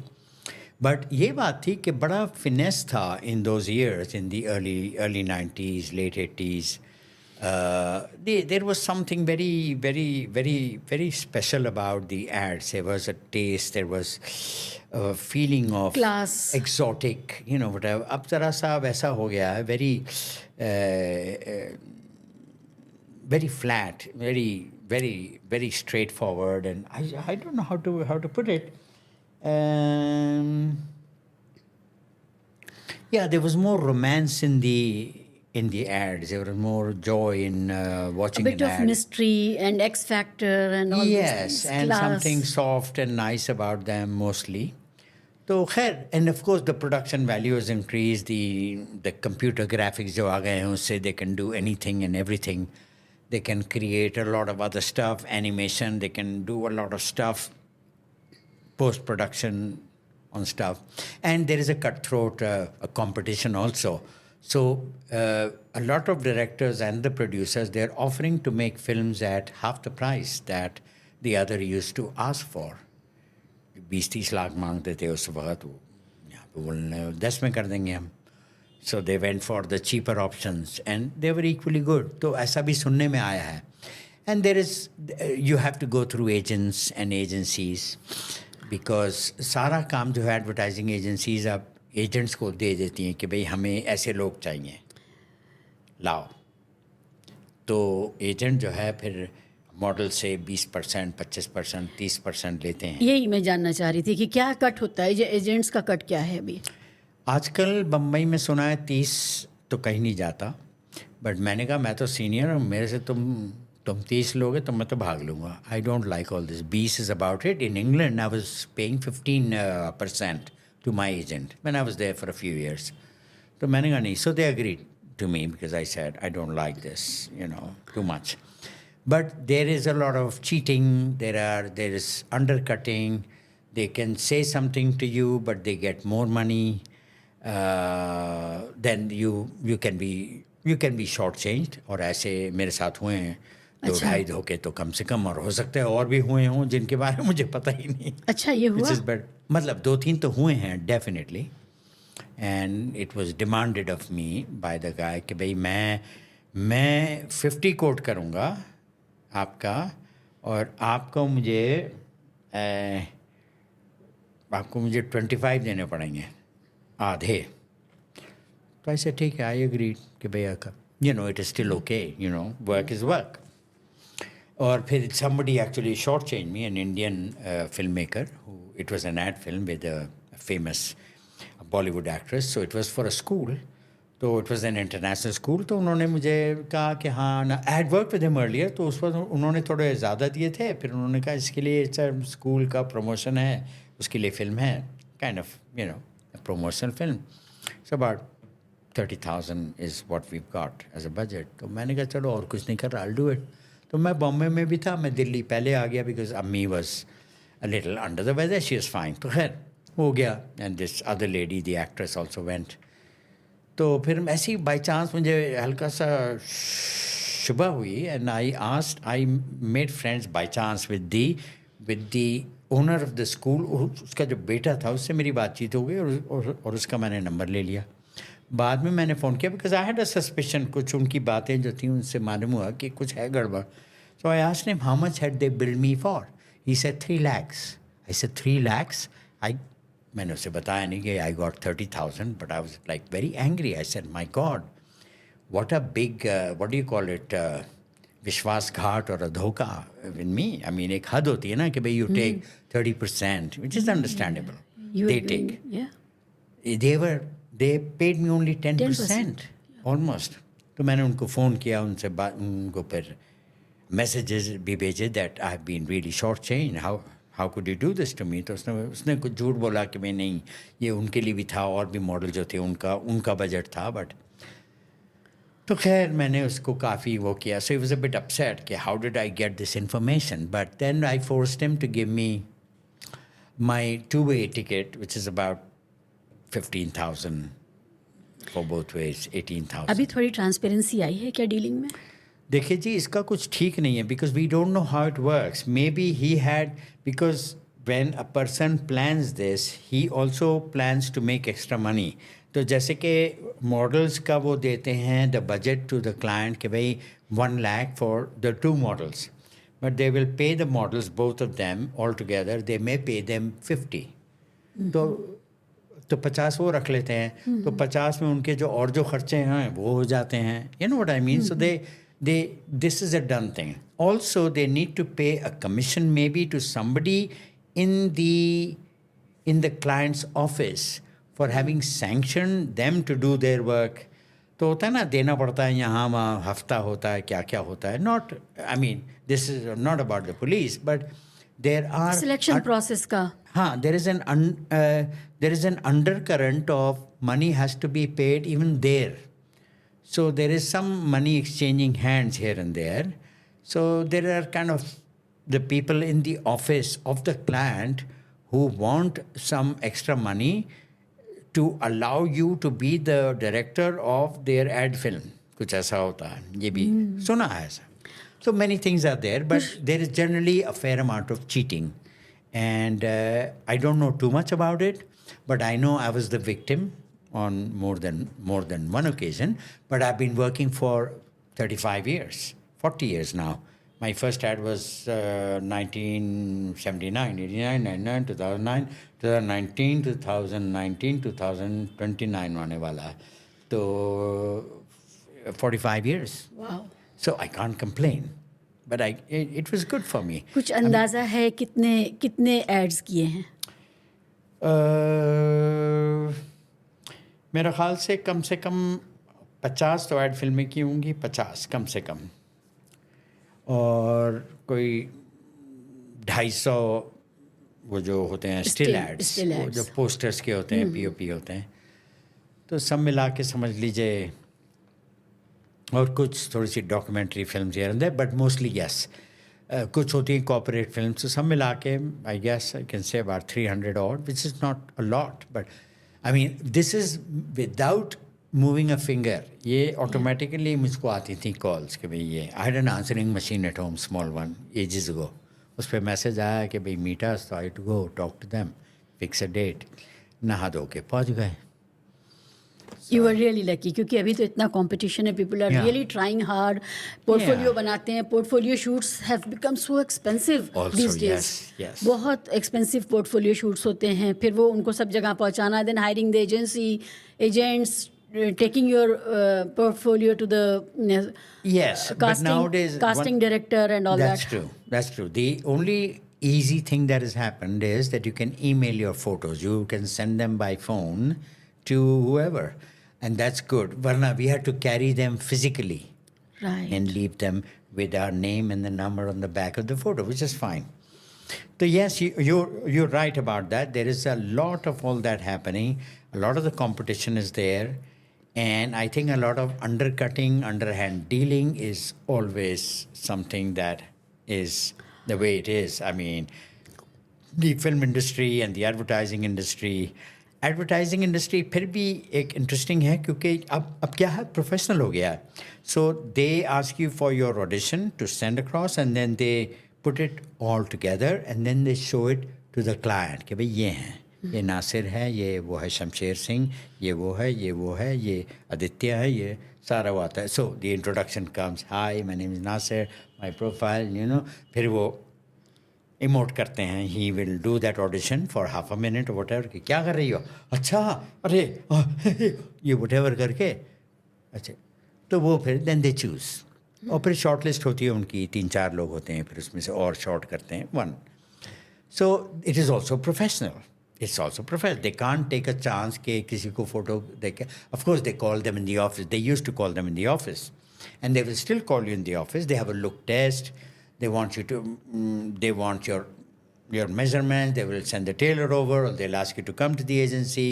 But ये बात थी कि बड़ा finesse था in those years, in the early 90s, late 80s. There was something very, very, very, very special about the ads. There was a taste, there was a feeling of class, exotic, whatever. अब जरा सा वैसा हो गया है, very flat, very, very, very straightforward, and I don't know how to put it. Yeah, there was more romance in the ads. There was more joy in watching an ad. A bit of mystery and X Factor and all these things. Yes, and something soft and nice about them mostly. So, and of course the production value has increased. The computer graphics जो आ गए हैं उससे they can do anything and everything. They can create a lot of other stuff, animation. They can do a lot of stuff, post-production on stuff. And there is a cutthroat a competition also. So a lot of directors and the producers, they're offering to make films at half the price that the other used to ask for. 20-30 lakh मांगते थे उस वक्त, वो यहाँ पे बोलने 10 में कर देंगे हम. So they went for the cheaper options and they were equally good. तो ऐसा भी सुनने में आया है. And there is, you have to go through agents and agencies because सारा काम जो है advertising agencies अब एजेंट्स को दे देती हैं कि भाई हमें ऐसे लोग चाहिए, लाओ. तो एजेंट जो है फिर मॉडल से 20%, 25%, 30% लेते हैं. यही मैं जानना चाह रही थी कि क्या कट होता है, एजेंट्स का कट क्या है अभी. आजकल बम्बई में सुना है 30 तो कहीं नहीं जाता, बट मैंने कहा मैं तो सीनियर हूँ, मेरे से तुम 30 लोगे तो मैं तो भाग लूँगा. I don't like all this. 20 is about it. In England I was paying 15% to my agent when I was there for a few years. So मैंने कहा नहीं. So they agreed to me because I said I don't like this, too much. But there is a lot of cheating. There is undercutting. They can say something to you, but they get more money. Then you can be shortchanged. और ऐसे मेरे साथ हुए हैं 2-2.5 धोखे तो कम से कम, और हो सकता है और भी हुए हों जिनके बारे में मुझे पता ही नहीं. अच्छा, ये हुआ? मतलब 2-3 तो हुए हैं definitely. And it was demanded of me by the guy कि भाई मैं 50 कोट करूँगा आपका, और आपको मुझे 25 देने पड़ेंगे, आधे. तो ऐसे ठीक है, आई एग्री कि भैया का it is still okay, work is work. और फिर somebody actually shortchanged me, an Indian filmmaker, it was an ad film with a famous Bollywood actress, so it was for a school, तो it was an international school. तो उन्होंने मुझे कहा कि हाँ ना, I had worked with him earlier, तो उस वक्त उन्होंने थोड़े ज़्यादा दिए थे. फिर उन्होंने कहा इसके लिए स्कूल का प्रमोशन है, उसके लिए फिल्म है, kind of a promotional film. So about 30,000 is what we've got as a budget. तो मैंने कहा चलो और कुछ नहीं कर रहा, I'll do it. तो मैं बॉम्बे में भी था, मैं दिल्ली पहले आ गया बिकॉज अम्मी was a little under the weather, she is fine. तो खैर हो गया. And this other lady the actress also went. तो फिर ऐसी ही बाई चांस मुझे हल्का सा शुबह हुई, and I made friends by chance with the owner of the school, उसका जो बेटा था उससे मेरी बातचीत हो गई और उसका मैंने नंबर ले लिया. बाद में मैंने फ़ोन किया because I had a suspicion, कुछ उनकी बातें जो थी उनसे मालूम हुआ कि कुछ है गड़बड़. So I asked him how much had they billed me for. He said 3 lakhs. I said 3 lakhs. मैंने उसे बताया नहीं कि I got 30,000, but I was like very angry. I said my God, what a big what do you call it, विश्वासघात और अ धोखा इन मी. I mean एक हद होती है ना कि भाई you take 30%, which is understandable. They take, they paid me only 10% almost. तो मैंने उनको फ़ोन किया, उनसे उनको फिर मैसेजेस भी भेजे that I have been really short change, how could you do this to me. तो उसने कुछ झूठ बोला कि मैं नहीं, ये उनके लिए भी था और भी मॉडल जो थे उनका बजट था. बट तो खैर मैंने उसको काफ़ी वो किया. So he was a bit upset कि how did I get this information. But then I forced him to give me my 2-way ticket, which is about 15,000 for both ways, 18,000. अभी थोड़ी ट्रांसपेरेंसी आई है क्या डीलिंग में? देखिए जी, इसका कुछ ठीक नहीं है because we don't know how it works. Maybe he had, because when a person plans this he also plans to make extra money. तो जैसे कि मॉडल्स का वो देते हैं the budget to the client कि भाई 1 lakh for the 2 models, but they will pay the models, both of them all together, they may pay them 50. तो 50 वो रख लेते हैं. तो 50 में उनके जो और जो खर्चे हैं वो हो जाते हैं. You know what I mean? So this is a done thing. Also, they need to pay a commission maybe to somebody in the client's office for having sanctioned them to do their work. तो होता है ना, देना पड़ता है यहाँ वहाँ, हफ्ता होता है, क्या क्या होता है. Not, I mean this is not about the police, but there are selection process का. हाँ, there is an undercurrent of money has to be paid even there. So there is some money exchanging hands here and there. So there are kind of the people in the office of the client who want some extra money to allow you to be the director of their ad film. कुछ ऐसा होता है, ये भी सुना है ऐसा. So many things are there, but there is generally a fair amount of cheating. And I don't know too much about it, but I know I was the victim on more than one occasion. But I've been working for 35 years, 40 years now. My first ad was 1979, 89, 99, 2009, 2019, 2019, 2029 आने वाला है. तो 45 years. Wow. So I can't complain. But it was good for me. कुछ अंदाज़ा है कितने ads किए हैं? मेरा ख्याल से कम 50 तो ऐड फिल्में की होंगी, 50 कम से कम. और कोई 250 वो जो होते हैं स्टिल एड्स, वो जो पोस्टर्स के होते हैं, POP होते हैं. तो सब मिला के समझ लीजिए, और कुछ थोड़ी सी documentary films here and there, but mostly yes. कुछ होती हैं कॉर्पोरेट फिल्म्स. तो सब मिला के I guess I can say about 300 odd, which is not a lot, but I mean this is without moving a finger. ये automatically मुझको आती थी कॉल्स कि भाई ये, I had an answering machine at home, small one, ages ago. उस पर message आया कि भाई मीट अस, तो I to go talk to them, fix a date, नहा धो के पहुँच गए. You were really lucky, क्योंकि अभी तो इतना कंपटीशन है, people are really trying hard, portfolio बनाते हैं, portfolio shoots have become so expensive these days. Yes. बहुत एक्सपेंसिव पोर्टफोलियो शूट्स होते हैं, फिर वो उनको सब जगह पहुंचाना, then hiring the agents, taking your portfolio to the yes, but nowadays casting director and all that. That's true. The only easy thing that has happened is that you can email your photos. You can send them by phone to whoever, and that's good. Varna, we had to carry them physically, right, and leave them with our name and the number on the back of the photo, which is fine. So yes, you're right about that. There is a lot of all that happening. A lot of the competition is there, and I think a lot of undercutting, underhand dealing is always something that is the way it is. I mean, the film industry and the advertising industry फिर भी एक interesting है, क्योंकि अब क्या है, professional हो गया है. So they ask you for your audition to send across, and then they put it all together, and then they show it to the client कि भाई ये हैं, ये नासिर है, ये वो है शमशेर सिंह, ये वो है, ये वो है, ये आदित्य है, ये सारा वो आता है. So the introduction comes, hi my name is Nasir, my profile, you know. फिर वो इमोट करते हैं, he will do that audition for half a minute whatever, कि क्या कर रही हो, अच्छा अरे ये वट एवर करके. अच्छा, तो वो फिर देन दे चूज़, और फिर शॉर्ट लिस्ट होती है उनकी, 3-4 लोग होते हैं, फिर उसमें से और शॉर्ट करते हैं 1. So it is also professional, it's also professional. They can't take a chance कि किसी को फ़ोटो देखे. Of course they call them in the office, they used to call them in the office, and they will still call you in the office. They have a look test, they want you to they want your measurements, they will send the tailor over, or they'll ask you to come to the agency,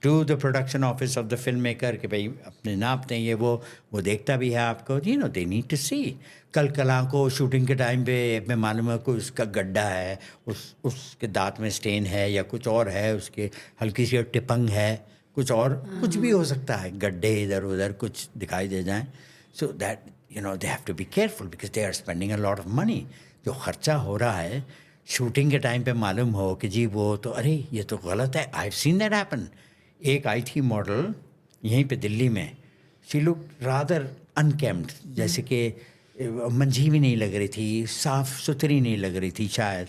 to the production office of the filmmaker कि भाई अपने नाप दें, ये वो देखता भी है आपको. you know they need to see. कल कला को शूटिंग के टाइम पे मैं मालूम है कोई उसका गड्ढा है, उसके दांत में स्टेन है, या कुछ और है, उसके हल्की सी टिपंग है, कुछ और कुछ भी हो सकता है, गड्ढे इधर उधर कुछ दिखाई दे जाएं. So that you know they have to be careful because they are spending a lot of money. जो खर्चा हो रहा है शूटिंग के टाइम पे मालूम हो कि जी वो तो अरे ये तो गलत है. I have seen that happen. एक आई थी मॉडल यहीं पे दिल्ली में, शी लुक रादर अनकेम्ड, जैसे कि मंझी भी नहीं लग रही थी, साफ़ सुथरी नहीं लग रही थी शायद.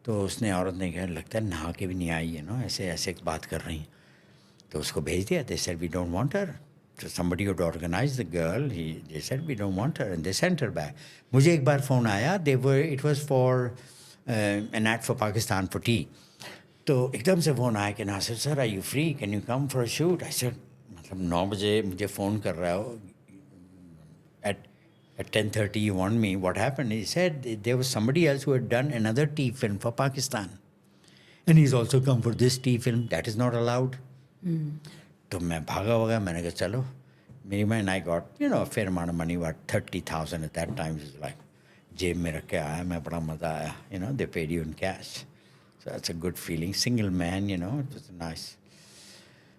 तो उसने औरत ने कहा लगता है नहा के भी नहीं आई है ना, ऐसे ऐसे बात कर रही. तो उसको भेज दिया. They said we don't want her. So somebody who'd organized the girl, they said we don't want her, and they sent her back. मुझे एक बार फ़ोन आया, it was for an ad for Pakistan for tea. तो एकदम से phone आया कि Nasir sir are you free, can you come for a shoot? I said मतलब 9 बजे मुझे फ़ोन कर रहा हो, at 10:30 you want me, what happened? He said there was somebody else who had done another tea film for Pakistan, and he's also come for this tea film. That is not allowed. तो मैं भागा, मैंने कहा चलो. मेरी man I got a fair amount of money, what 30,000 at that time, is like जेब में रख के आया मैं, बड़ा मज़ा आया. They paid you in cash, so that's a good feeling. Single man, it was nice.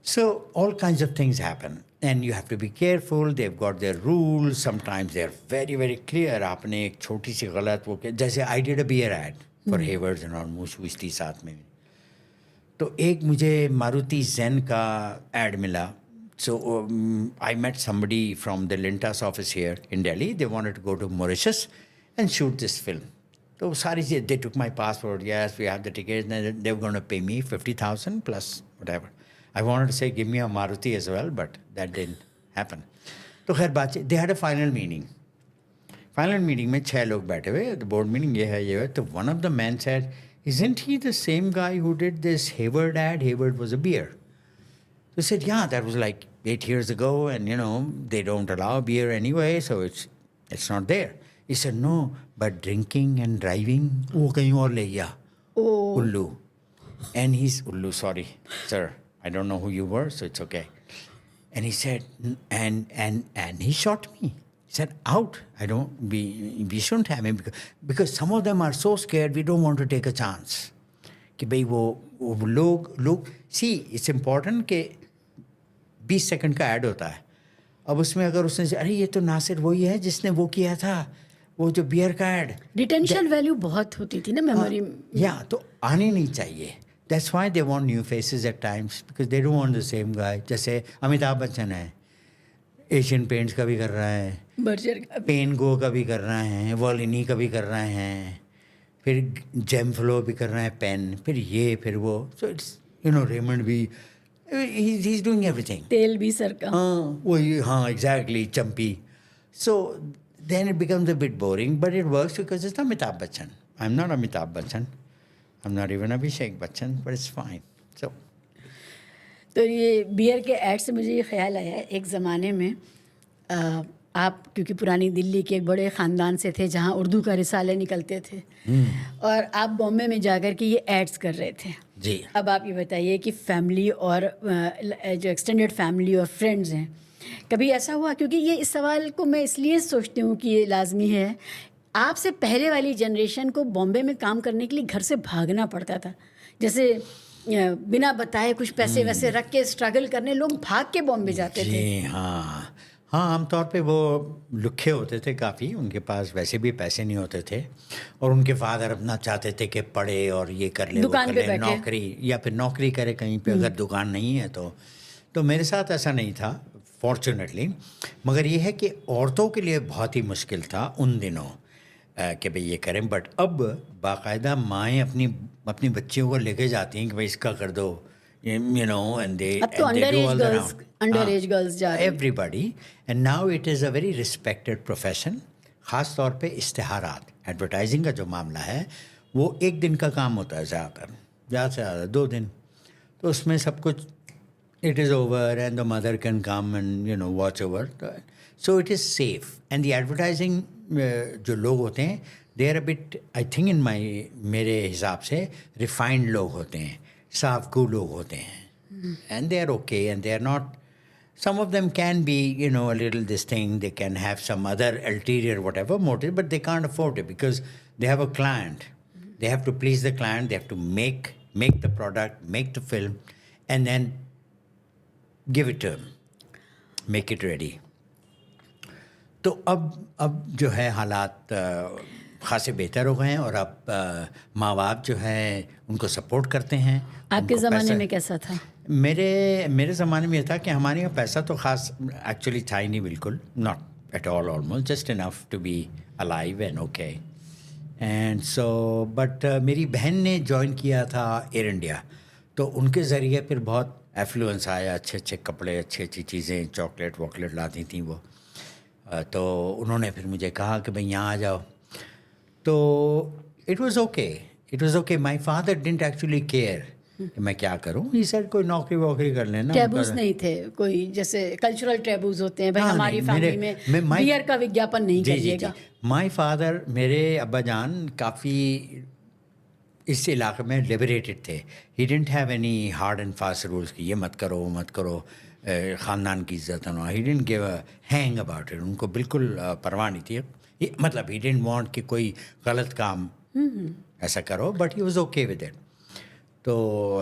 So all kinds of things happen, and you have to be careful. They've got their rules. Sometimes they're very very clear. आपने एक छोटी सी गलत वो जैसे I did a beer ad for Hayward's and all, मूछ थी साथ में. तो एक मुझे मारुति ज़ेन का एड मिला. So I met somebody from the Lintas office here in Delhi. They wanted to go to Mauritius and shoot this film. तो सारी चीज़, they took my passport, yes we have the ticket, they were gonna pay me 50,000 plus whatever. I wanted to say give me a Maruti as well, but that didn't happen. तो खैर बात, they had a final meeting में 6 लोग बैठे हुए. Board meeting ये है. तो one of the man said, isn't he the same guy who did this Hayward ad? Hayward was a beer. So I said, yeah, that was like 8 years ago, and they don't allow beer anyway, so it's not there. He said, no, but drinking and driving, वो कहीं और ले गया. Oh. Ullu. And he's Ullu, sorry, sir. I don't know who you were, so it's okay. And he said, and he shot me. He said, out. We shouldn't have him because some of them are so scared. We don't want to take a chance. कि भाई वो लोग see, it's important कि 20 second का add होता है. अब उसमें अगर उसने अरे ये तो नासिर वही है जिसने वो किया था, वो जो बियर का ऐड. रिटेंशन वैल्यू बहुत होती थी ना मेमोरी. या तो आनी नहीं चाहिए. That's why they want new faces at times, because they don't want the same guy. जैसे अमिताभ बच्चन है, एशियन पेंट्स का भी कर रहा है, बर्जर का, पेन गो का भी कर रहे हैं, वॉलिनी का भी कर रहे हैं, फिर जेम फ्लो भी कर रहे हैं, पेन, फिर वो. सो इट्स रेमंड भी, ही इज डूइंग एवरीथिंग. तेल भी सर का. वही, exactly, champi. So then it becomes a bit boring, but it works because it's Amitabh Bachchan. I am not Amitabh Bachchan, I am not even Abhishek Bachchan, but it's fine. So तो ये beer के add से मुझे ये ख्याल आया, एक ज़माने में आप क्योंकि पुरानी दिल्ली के एक बड़े ख़ानदान से थे जहाँ उर्दू का रिसाले निकलते थे, और आप बॉम्बे में जाकर के ये एड्स कर रहे थे जी. अब आप ये बताइए कि फैमिली और जो एक्सटेंडेड फैमिली और फ्रेंड्स हैं, कभी ऐसा हुआ, क्योंकि ये इस सवाल को मैं इसलिए सोचती हूँ कि ये लाजमी है, आपसे पहले वाली जनरेशन को बॉम्बे में काम करने के लिए घर से भागना पड़ता था, जैसे बिना बताए कुछ पैसे वैसे रख के स्ट्रगल करने लोग भाग के बॉम्बे जाते थे. हाँ, हाँ, आमतौर पे वो लुक्खे होते थे काफ़ी, उनके पास वैसे भी पैसे नहीं होते थे और उनके फादर अपना चाहते थे कि पढ़े और ये कर ले, वो दुकान कर पे ले, बैठे। नौकरी या फिर नौकरी करे कहीं पे, अगर दुकान नहीं है तो मेरे साथ ऐसा नहीं था फॉर्चुनेटली। मगर ये है कि औरतों के लिए बहुत ही मुश्किल था उन दिनों कि भाई ये करें, बट अब बाकायदा माएँ अपनी बच्चियों को लेके जाती हैं कि भाई इसका कर दो, you know, and अब तो they do all the under as girls जा रही हैं। everybody, and now it is a very respected profession. ख़ास तौर पे इश्तिहारात, एडवर्टाइजिंग का जो मामला है वो एक दिन का काम होता है ज़्यादा से ज़्यादा 2 दिन, तो उसमें सब कुछ it is over and the mother can come and you know watch over, so it is safe. And the advertising जो लोग होते हैं they are a bit, I think in my, मेरे हिसाब से refined लोग होते हैं, साफ़गो लोग होते हैं, and they are okay and they are not, some of them can be, you know, a little this thing, they can have some other ulterior whatever motive, but they can't afford it because they have a client, they have to please the client, they have to make the product, make the film and then give it to him, make it ready. तो अब जो है हालात खासे बेहतर हो गए हैं और अब माँ बाप जो है उनको सपोर्ट करते हैं। आपके ज़माने में कैसा था? मेरे ज़माने में ये था कि हमारे यहाँ पैसा तो ख़ास एक्चुअली था ही नहीं, बिल्कुल not at all, almost just enough to be alive and okay. And so but मेरी बहन ने ज्वाइन किया था एयर इंडिया, तो उनके ज़रिए फिर बहुत एफ्लुएंस आया, अच्छे अच्छे कपड़े, अच्छी चीज़ें, चॉकलेट वॉकलेट लाती थी वो, तो उन्होंने फिर मुझे कहा कि भाई यहाँ आ जाओ, तो it was okay. My father didn't actually care कि मैं क्या करूँ, ही सेड कोई नौकरी वोकरी कर लेना। टैबूज नहीं थे कोई, जैसे कल्चरल टैबूज होते हैं, भाई हमारी फैमिली में बियर का विज्ञापन नहीं करिएगा। माय फादर, मेरे अब्बा जान काफ़ी इस इलाके में लिबरेटेड थे, he didn't have any hard and fast rules कि ये मत करो मत करो, ख़ानदान की इज्जत है, he didn't give a hang about it, उनको बिल्कुल परवाह नहीं थी, मतलब ही डिडंट वांट कि कोई गलत काम ऐसा करो, but he was okay with it. तो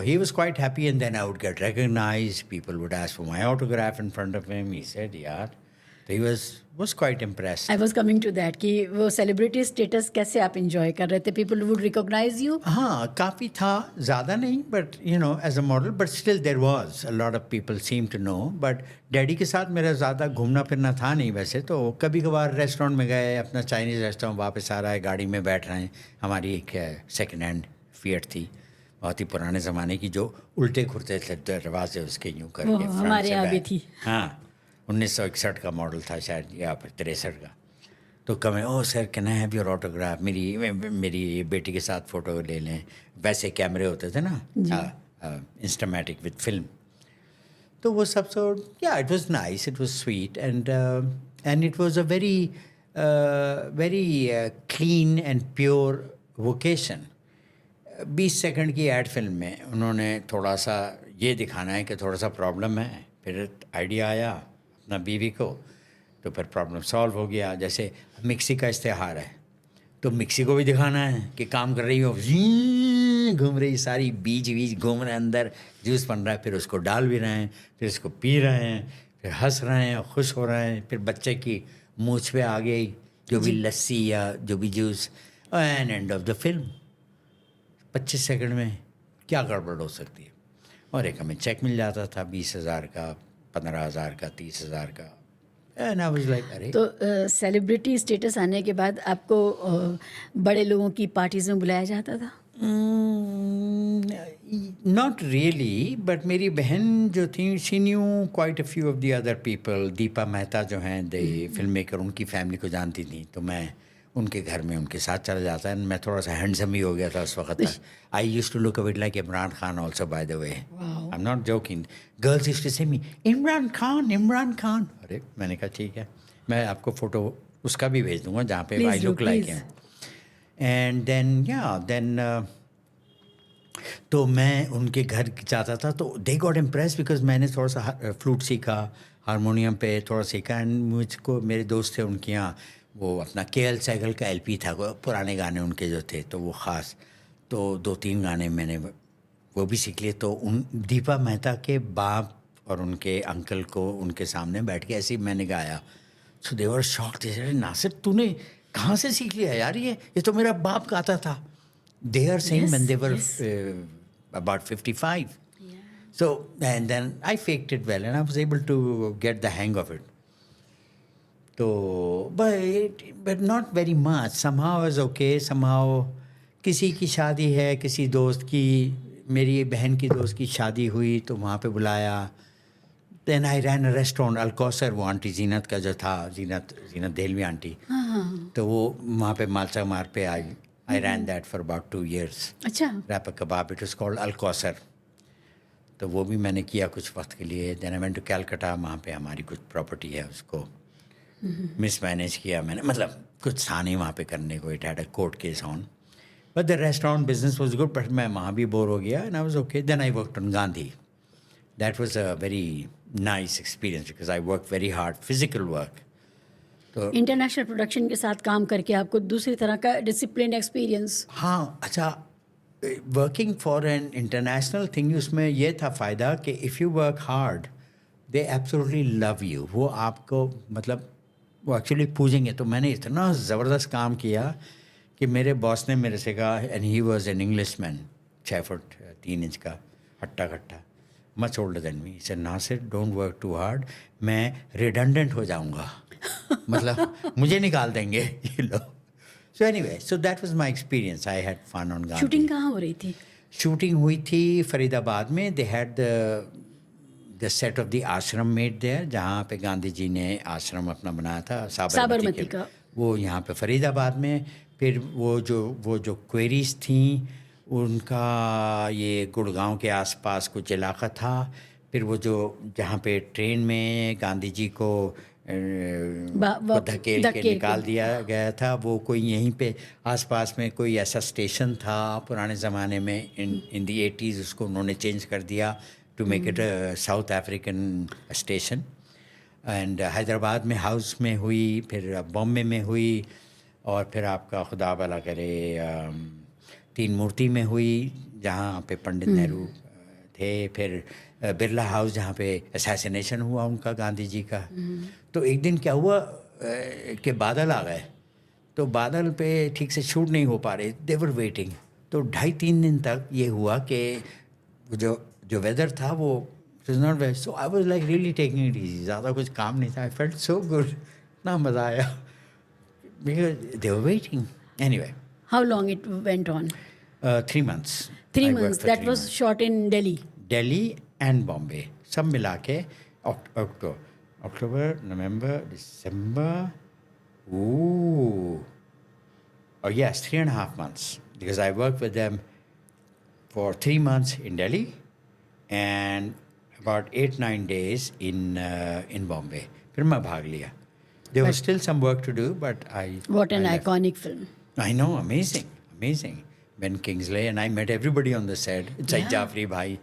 he was quite happy, and then I would get recognized, people would ask for my autograph in front of him, he said यार, तो he was quite impressed. I was coming to that कि वो celebrity status कैसे आप enjoy कर रहे थे? People would recognize you? हाँ, काफ़ी था, ज़्यादा नहीं, but you know as a model, but still there was a lot of people seem to know, but daddy के साथ मेरा ज़्यादा घूमना फिरना था नहीं वैसे, तो कभी कभार रेस्टोरेंट में गए, अपना चाइनीज़ रेस्टोरेंट, वापस आ रहा है, गाड़ी में बैठ रहे हैं, हमारी एक सेकेंड हैंड फिएट थी, बहुत ही पुराने ज़माने की, जो उल्टे खुरते थे दरवाजे उसके यूँ करके, हमारे यहाँ भी थी। हाँ, 1961 का मॉडल था शायद या फिर 63 का। तो कमें, oh sir can I have your autograph, मेरी बेटी के साथ फ़ोटो ले लें, वैसे कैमरे होते थे ना, इंस्टामेटिक विद फिल्म, तो वो सब सो या it was nice, it was sweet and it was a very clean and pure vocation. 20 second की एड फिल्म में उन्होंने थोड़ा सा ये दिखाना है कि थोड़ा सा प्रॉब्लम है, फिर आइडिया आया अपना बीवी को, तो फिर प्रॉब्लम सॉल्व हो गया। जैसे मिक्सी का इश्तिहार है, तो मिक्सी को भी दिखाना है कि काम कर रही हो, घूम रही, सारी बीज घूम रहे हैं, अंदर जूस बन रहा है, फिर उसको डाल भी रहे हैं, फिर इसको पी रहे हैं, फिर हंस रहे हैं, खुश हो रहे हैं, फिर बच्चे की मूँछ पे आ गई जो भी लस्सी या जो भी juice, and end of the film. 25 second में क्या गड़बड़ हो सकती है? और एक हमें चेक मिल जाता था 20,000 का, 15,000 का, 30,000 का, एंड आई वाज लाइक अरे। तो सेलिब्रिटी स्टेटस आने के बाद आपको बड़े लोगों की पार्टीज में बुलाया जाता था? नॉट रियली, बट मेरी बहन जो थी, she knew quite a few of the other people. Deepa Mehta जो हैं, द फिल्म मेकर, उनकी फैमिली को जानती थी, तो मैं उनके घर में उनके साथ चला जाता है। मैं थोड़ा सा हैंडसम ही हो गया था उस वक्त तक। I used to look a bit like Imran Khan also, by the way, I am not joking. Girls used to say me Imran Khan. अरे मैंने कहा ठीक है, मैं आपको फ़ोटो उसका भी भेज दूंगा जहाँ पे I look like him. And then तो मैं उनके घर जाता था, तो दे गॉट इम्प्रेस बिकॉज मैंने थोड़ा सा फ्लूट सीखा, हारमोनियम पे थोड़ा सीखा, एंड मुझको मेरे दोस्त थे उनके यहाँ, वो अपना KL सहगल का LP था, पुराने गाने उनके जो थे, तो वो ख़ास, तो 2-3 गाने मैंने वो भी सीख लिए। तो उन दीपा मेहता के बाप और उनके अंकल को उनके सामने बैठ के ऐसे ही मैंने गाया. सो दे वर शॉक्ड. नासिर तूने कहाँ से सीख लिया यार, ये तो मेरा बाप गाता था. They are saying when they were about 55. Yeah. So, and then I faked it well and I was able to get the hang of it. So, but not very much. Somehow I was okay. Somehow किसी की शादी है, किसी दोस्त की, मेरी बहन की दोस्त की शादी हुई तो वहाँ पे बुलाया. Then I ran a restaurant, Alcosser, वो आंटी जीनत का जो था, जीनत देलवी आंटी. तो वो वहाँ पे मालचा मार पे आई. I ran that for about 2 years. अच्छा. Wrap a kebab. It was called Alcosser. तो वो भी मैंने किया कुछ वक्त के लिए. Then I went to Calcutta. वहाँ पे हमारी कुछ प्रॉपर्टी है, उसको मिसमैनेज किया मैंने. मतलब कुछ था नहीं वहाँ पे करने को. It had a court case on. But the restaurant business was good. But मैं वहाँ भी बोर हो गया and I was okay. Then I worked on Gandhi. That was a very nice experience because I worked very hard, physical work. तो international production के साथ काम करके आपको दूसरी तरह का डिसिप्लिन एक्सपीरियंस. हाँ, अच्छा. Working for an international thing, उसमें यह था फ़ायदा कि if you work hard they absolutely love you. वो आपको मतलब वो एक्चुअली पूजेंगे. तो मैंने इतना ज़बरदस्त काम किया कि मेरे बॉस ने मेरे से कहा, and he was an English man, 6 foot 3 inch का, हट्टा कट्टा, much older than me. Say Nasir don't work too hard, मैं रिडंडेंट हो जाऊँगा. मतलब मुझे निकाल देंगे ये लोग. So anyway, so that was my experience. I had fun on Gandhi. Shooting कहाँ हो रही थी? शूटिंग हुई थी फरीदाबाद में. They had the set of the ashram made there, जहाँ पे गांधी जी ने आश्रम अपना बनाया था साबरमती का. वो यहाँ पे फरीदाबाद में. फिर वो जो क्वेरीज थी उनका ये गुड़गांव के आसपास कुछ इलाका था. फिर वो जो जहाँ पे ट्रेन में गांधी जी को धकेल के निकाल दिया गया था, वो कोई यहीं पे आसपास में कोई ऐसा स्टेशन था पुराने ज़माने में. इन दी 80s उसको उन्होंने चेंज कर दिया to make it South African station. And Hyderabad में हाउस में हुई, फिर बॉम्बे में हुई, और फिर आपका खुदा भला करे तीन मूर्ति में हुई जहाँ पे पंडित नेहरू थे. फिर बिरला हाउस जहाँ पे असैसिनेशन हुआ उनका, गांधी जी का. तो एक दिन क्या हुआ कि बादल आ गए. तो बादल पे ठीक से शूट नहीं हो पा रहे. दे वर वेटिंग. तो 2.5-3 दिन तक ये हुआ कि जो वेदर था वो it not very. So I was like really taking it easy. ज़्यादा कुछ काम नहीं था. I felt so good. ना मज़ा आया because they were waiting. Anyway. How long it went on? 3 months. 3 months. That was shot in Delhi. Delhi and Bombay. सब मिला के October, November, December. Ooh. Oh yes, 3.5 months. Because I worked with them for 3 months in Delhi and about 8-9 days in Bombay. फिर मैं भाग लिया. There was still some work to do, but What an iconic film. I know, amazing, amazing. Ben Kingsley and I met everybody on the set. Said Jaffrey भाई,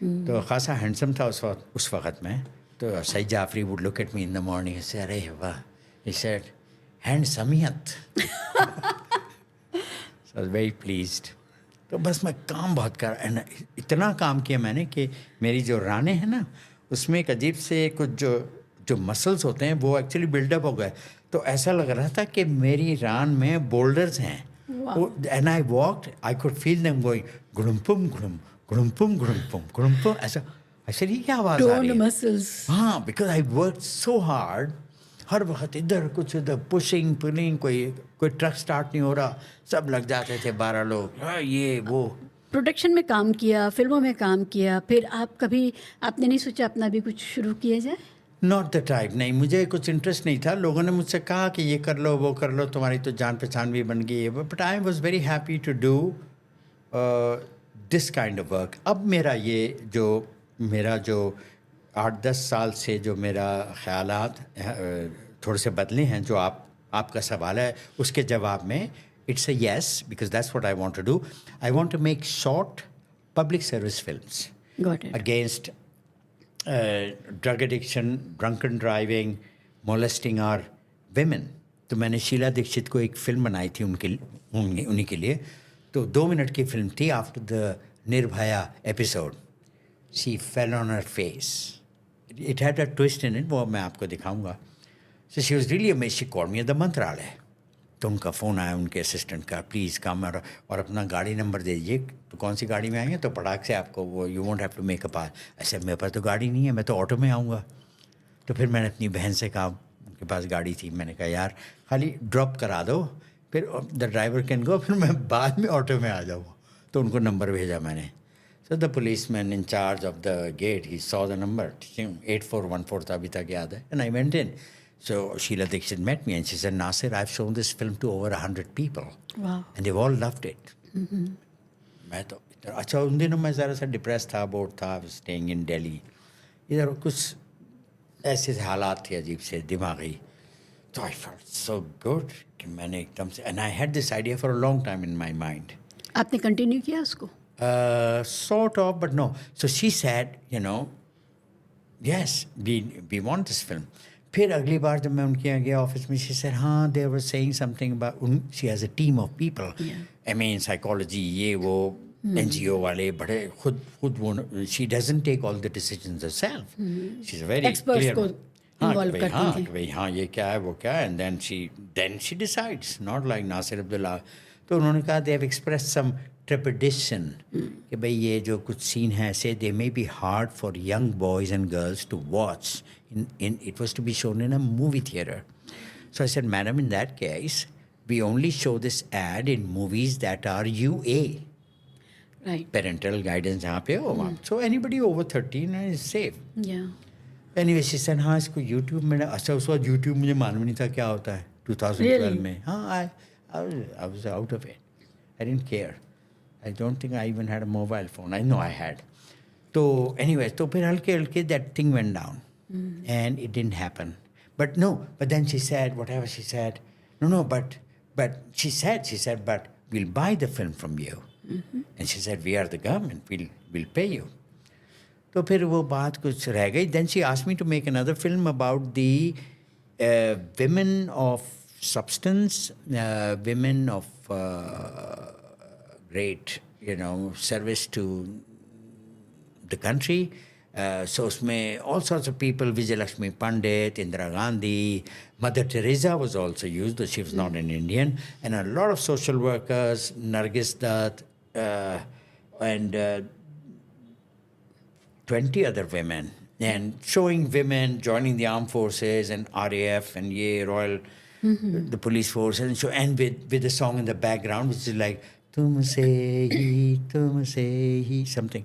तो खासा handsome था उस वक्त में. तो Said Jaffrey would look at me in the morning and say, अरे वाह. He said, handsomiyat. So I was very pleased. तो बस मैं काम बहुत कर, इतना काम किया मैंने कि मेरी जो रानें हैं ना, उसमें एक अजीब से कुछ जो मसल्स होते हैं वो एक्चुअली बिल्डअप हो गए. तो ऐसा लग रहा था कि मेरी रान में बोल्डर्स हैं. And I walked, I could feel them going गुड़ुम्पुम गुड़ुम गुड़ुम्पुम गुड़ुम्पुम गुड़ुम्पुम. ऐसा ये क्या आवाज़ आ रही है? मसल्स. हाँ, because I work so hard. हर वक्त इधर कुछ उधर पुशिंग पुलिंग, कोई ट्रक स्टार्ट नहीं हो रहा. सब लग जाते थे 12 लोग. ये वो प्रोडक्शन में काम किया, फिल्मों में काम किया. फिर आपने नहीं सोचा अपना भी कुछ शुरू किया जाए? Not the type. नहीं, मुझे कुछ इंटरेस्ट नहीं था. लोगों ने मुझसे कहा कि ये कर लो वो कर लो, तुम्हारी तो जान पहचान भी बन गई है. But I was very happy to do this kind of work. अब मेरा जो 8-10 साल से जो मेरा ख्यालात थोड़े से बदले हैं, जो आपका सवाल है उसके जवाब में, it's a yes, because that's what I want to do. I want to make short public service films against drug addiction, drunken driving, molesting our women. तो मैंने शीला दीक्षित को एक फ़िल्म बनाई थी उन्हीं के लिए. तो 2 मिनट की फिल्म थी. After the Nirbhaya episode she fell on her face it had a twist in it, वो मैं आपको दिखाऊंगा. So she was really amazed. She called me at the मंत्रालय. तो उनका फ़ोन आया उनके असिस्टेंट का, प्लीज़ कम और अपना गाड़ी नंबर दे दीजिए. तो कौन सी गाड़ी में आएंगे तो पटाख से आपको वो you want have to make a pass. ऐसे मेरे पास तो गाड़ी नहीं है, मैं तो ऑटो में आऊँगा. तो फिर मैंने अपनी बहन से कहा, उनके पास गाड़ी थी, मैंने कहा यार खाली ड्रॉप करा दो, फिर द ड्राइवर कैन गो, फिर मैं बाद में ऑटो में आ जाऊँगा. तो उनको नंबर भेजा मैंने. So the policeman in charge of the gate, he saw the number, 8414 था, अभी तक याद है. And I went in. So Sheila Dixit met me and she said, Nasir, I've shown this film to over 100 people. Wow. And they've all loved it. मैं तो अच्छा उन दिनों मैं ज़रा सा डिप्रेस था, बोर्ड था, staying in Delhi. इधर कुछ ऐसे हालात थे अजीब से दिमागी. So I felt so good कि मैंने एकदम से, and I had this idea for a long time in my mind. आपने कंटिन्यू किया उसको? Sort of, but no. So she said, yes, we want this film. फिर अगली बार जब मैं उनके यहाँ गया ऑफिस में, she said, हाँ, they were saying something about, she has a team of people. Yeah. I mean, psychology, ये वो, NGO वाले बड़े खुद वो, she doesn't take all the decisions herself. She's a very Experts clear. को involve करती थी. भाई हाँ ये क्या है वो क्या है, and then she decides, not like Nasir Abdullah. तो उन्होंने कहा they have expressed some trepidation कि भाई ये जो कुछ सीन है ऐसे they may be hard for young boys and girls to watch. It was to be shown in a movie theater. So I said, madam, in that case, we only show this ad in movies that are UA. Right. Parental guidance जहाँ पे हो. So anybody over 13 is safe. Yeah. Anyway, she said, हाँ इसको YouTube में, अच्छा उस वक्त YouTube मुझे मालूम नहीं था क्या होता है 2012 में. हाँ, I was out of it. I didn't care. I don't think I even had a mobile phone. I know I had. So anyway, तो फिर हल्के that thing went down. And it didn't happen. But then she said, whatever she said, but she said, but we'll buy the film from you. And she said, we are the government, we'll pay you. तो फिर वो बात कुछ रह गई. Then she asked me to make another film about the women of substance, women of great, service to the country. So उसमें all sorts of people, Vijayalakshmi Pandit, Indira Gandhi, Mother Teresa was also used, though she was not an Indian, and a lot of social workers, Nargis Dutt, and 20 other women, and showing women joining the armed forces and RAF and Royal, the police force, and with a song in the background, which is like, tumse hi, something.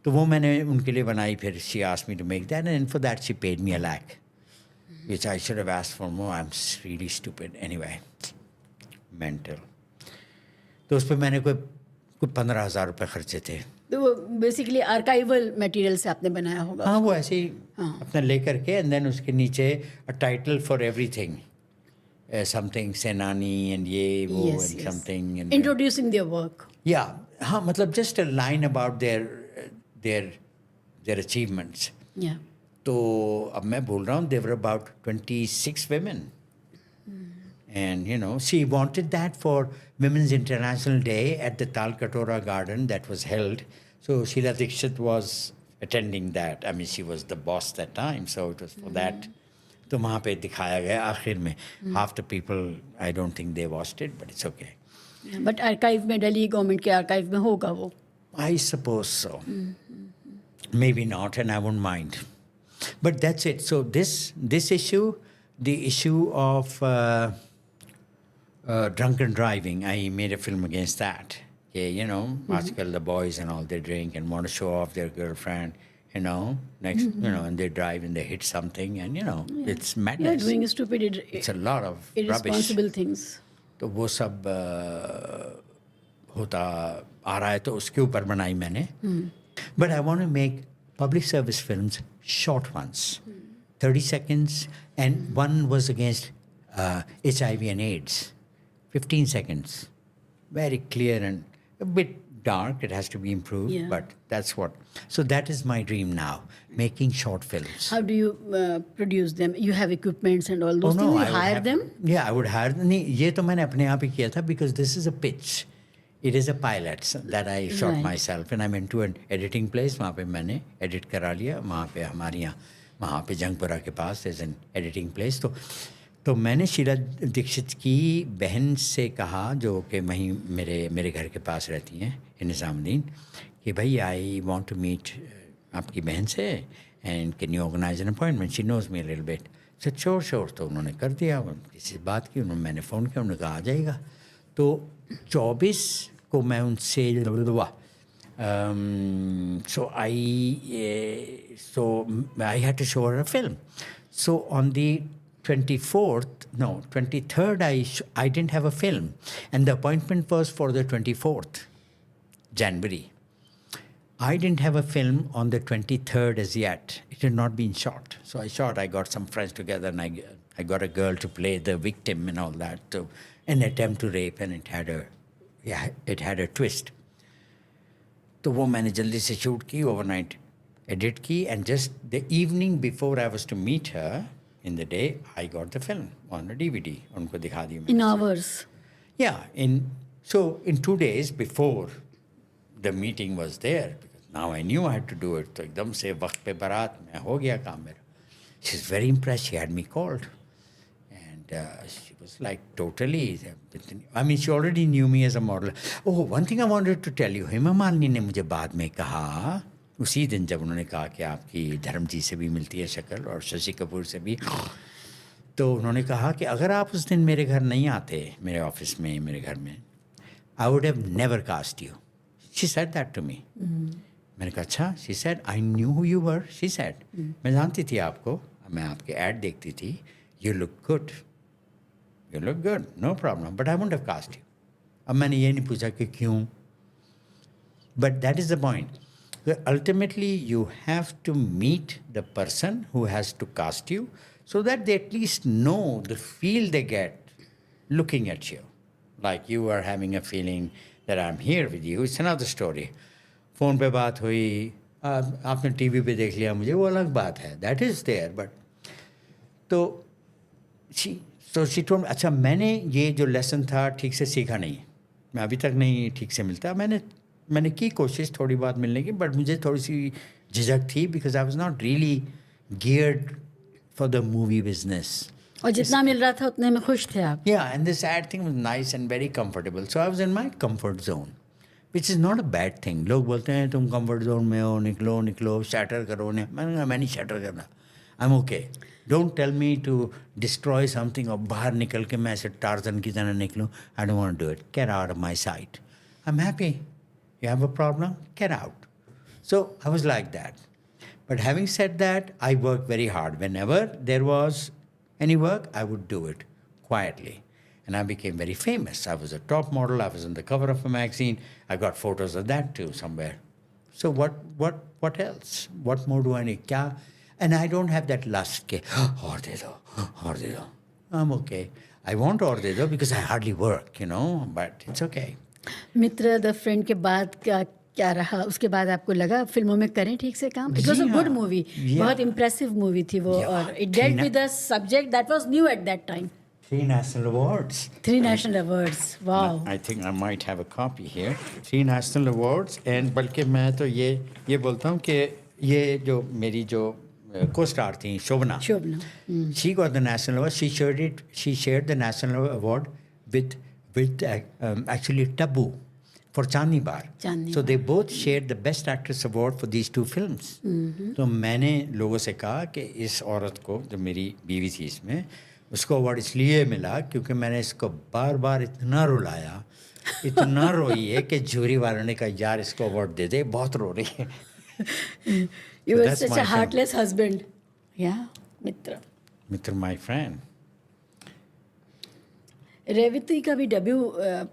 तो वो मैंने उनके लिए बनाई. फिर she asked me to make that, and for that she paid me $1 lakh, which I should have asked for more. I'm really stupid. Anyway, mental. तो उस पर मैंने कोई 15,000 रुपये खर्चे थे. तो वो बेसिकली आर्काइवल मटेरियल से आपने बनाया होगा? हाँ, वो ऐसे ही अपना ले करके, एंड देन उसके नीचे a title for everything, something सेनानी and ये वो and something. And introducing their work. Yeah, हाँ, मतलब just a line about their achievements. Yeah. तो अब मैं बोल रहा हूँ, there were about 26 women. And, she wanted that for Women's International Day at the Talkatora Garden that was held. So Sheila Dixit was attending that. I mean, she was the boss that time, so it was for that. तो वहाँ पे दिखाया गया आखिर में. Half the people, I don't think they watched it, but it's okay. But archive में, Delhi government के archive में होगा वो? I suppose so. Maybe not, and I won't mind. But that's it. So this issue, the issue of drunken driving, I made a film against that. Yeah, आजकल the boys and all, they drink and want to show off their girlfriend, next, and they drive and they hit something, and, it's madness. You're doing stupid, it's a lot of irresponsible rubbish. things. तो वो सब होता आ रहा है, तो उसके ऊपर बनाई मैंने. But I want to make public service films, short ones, 30 seconds, and one was against HIV and AIDS, 15 seconds, very clear and a bit dark. It has to be improved, but that's what. So that is my dream now, making short films. How do you produce them? You have equipments and all those things. You hire them? Yeah, I would hire them. नहीं, ये तो मैंने अपने आप ही किया था, because this is a pitch. It is a pilot that I shot myself, and I went to an editing place. वहाँ पे मैंने edit करा लिया. वहाँ पे हमारे यहाँ वहाँ पे जंगपुरा के पास इज एन एडिटिंग प्लेस. तो मैंने शीला दीक्षित की बहन से कहा, जो कि वहीं मेरे घर के पास रहती हैं, निज़ामुद्दीन, कि भाई आई वांट टू मीट आपकी बहन से, and can you organise an appointment, she knows me a little bit. So sure. तो उन्होंने कर दिया. किसी बात की, मैंने फ़ोन किया, उन्होंने कहा आ जाएगा. तो 24 को मैं उनसे so I had to show her a film. So on the 23rd, I didn't have a film, and the appointment was for the 24th January. I didn't have a film on the 23rd as yet. It had not been shot. So I got some friends together, and I got a girl to play the victim and all that. So an attempt to rape, and it had a twist. तो वो मैंने जल्दी से shoot की, overnight edit की, and just the evening before I was to meet her in the day I got the film on the DVD. उनको दिखा दी इन आवर्स. या in 2 days before the meeting was there, because now I knew I had to do it. तो एकदम से वक्त पे बारात में हो गया काम मेरा. She is very impressed. She had me called, and she was like totally. I mean, she already knew me as a model. Oh, one thing I wanted to tell you. Hema Malini ने मुझे बाद में कहा, उसी दिन जब उन्होंने कहा कि आपकी धर्मजी से भी मिलती है शक्ल और शशि कपूर से भी, तो उन्होंने कहा कि अगर आप उस दिन मेरे घर नहीं आते, मेरे ऑफिस में, मेरे घर में, I would have never cast you. She said that to me. मैंने कहा अच्छा. She said, I knew who you were. She said, मैं जानती थी आपको, मैं आपके ऐड देखती थी. You look good. You look good. No problem. But I wouldn't have cast you. अब मैंने ये नहीं पूछा कि क्यों. But that is the point. Ultimately, you have to meet the person who has to cast you, so that they at least know the feel they get looking at you. Like you are having a feeling that I'm here with you. It's another story. Phone पे बात हुई, आपने TV पे देख लिया मुझे, वो अलग बात है. That is there, but तो she told me, अच्छा मैंने ये जो लेसन था ठीक से सीखा नहीं, मैं अभी तक नहीं ठीक से मिलता. मैंने की कोशिश थोड़ी बात मिलने की, बट मुझे थोड़ी सी झिझक थी, because I was not really geared for the movie business. और जितना मिल रहा था उतने में खुश थे आप. या and this sad thing was nice and very comfortable. So I was in my comfort zone, which is not a bad thing. लोग बोलते हैं तुम कंफर्ट जोन में हो, निकलो शैटर करो. मैं नहीं शैटर करना. I am okay. Don't tell me to destroy something और बाहर निकल के मैं ऐसे टार्जन की तरह निकलूँ. I don't want to do it. Get out of my sight. I am happy. You have a problem? Get out. So I was like that. But having said that, I worked very hard. Whenever there was any work, I would do it quietly. And I became very famous. I was a top model. I was on the cover of a magazine. I got photos of that too somewhere. So what else? What more do I need? And I don't have that lust. Aur de do. I'm okay. I want aur de do because I hardly work, but it's okay. Mitra the friend के बाद क्या रहा? उसके बाद आपको लगा फिल्मों में करें ठीक से काम? It was a good movie. बहुत इम्प्रेसिव मूवी थी वो. और it dealt with a subject that was new at that time. 3 national awards. 3 national awards. Wow. I think I might have a copy here. 3 national awards. And बल्कि मैं तो ये बोलता हूँ कि ये जो मेरी जो co-star थी शोभना, she got the national award. She shared the national award with actually Tabu for Chandni Bar. So they both shared the Best Actress Award for these 2 films. तो मैंने लोगों से कहा कि इस औरत को, जो मेरी बीवी थी इसमें, उसको अवार्ड इसलिए मिला क्योंकि मैंने इसको बार बार इतना रुलाया, इतना रोई है कि जूरी वालों ने कहा यार इसको अवार्ड दे दे, बहुत रो रही है. You were such a heartless husband. Yeah, Mitra, my friend. Revati का भी डेब्यू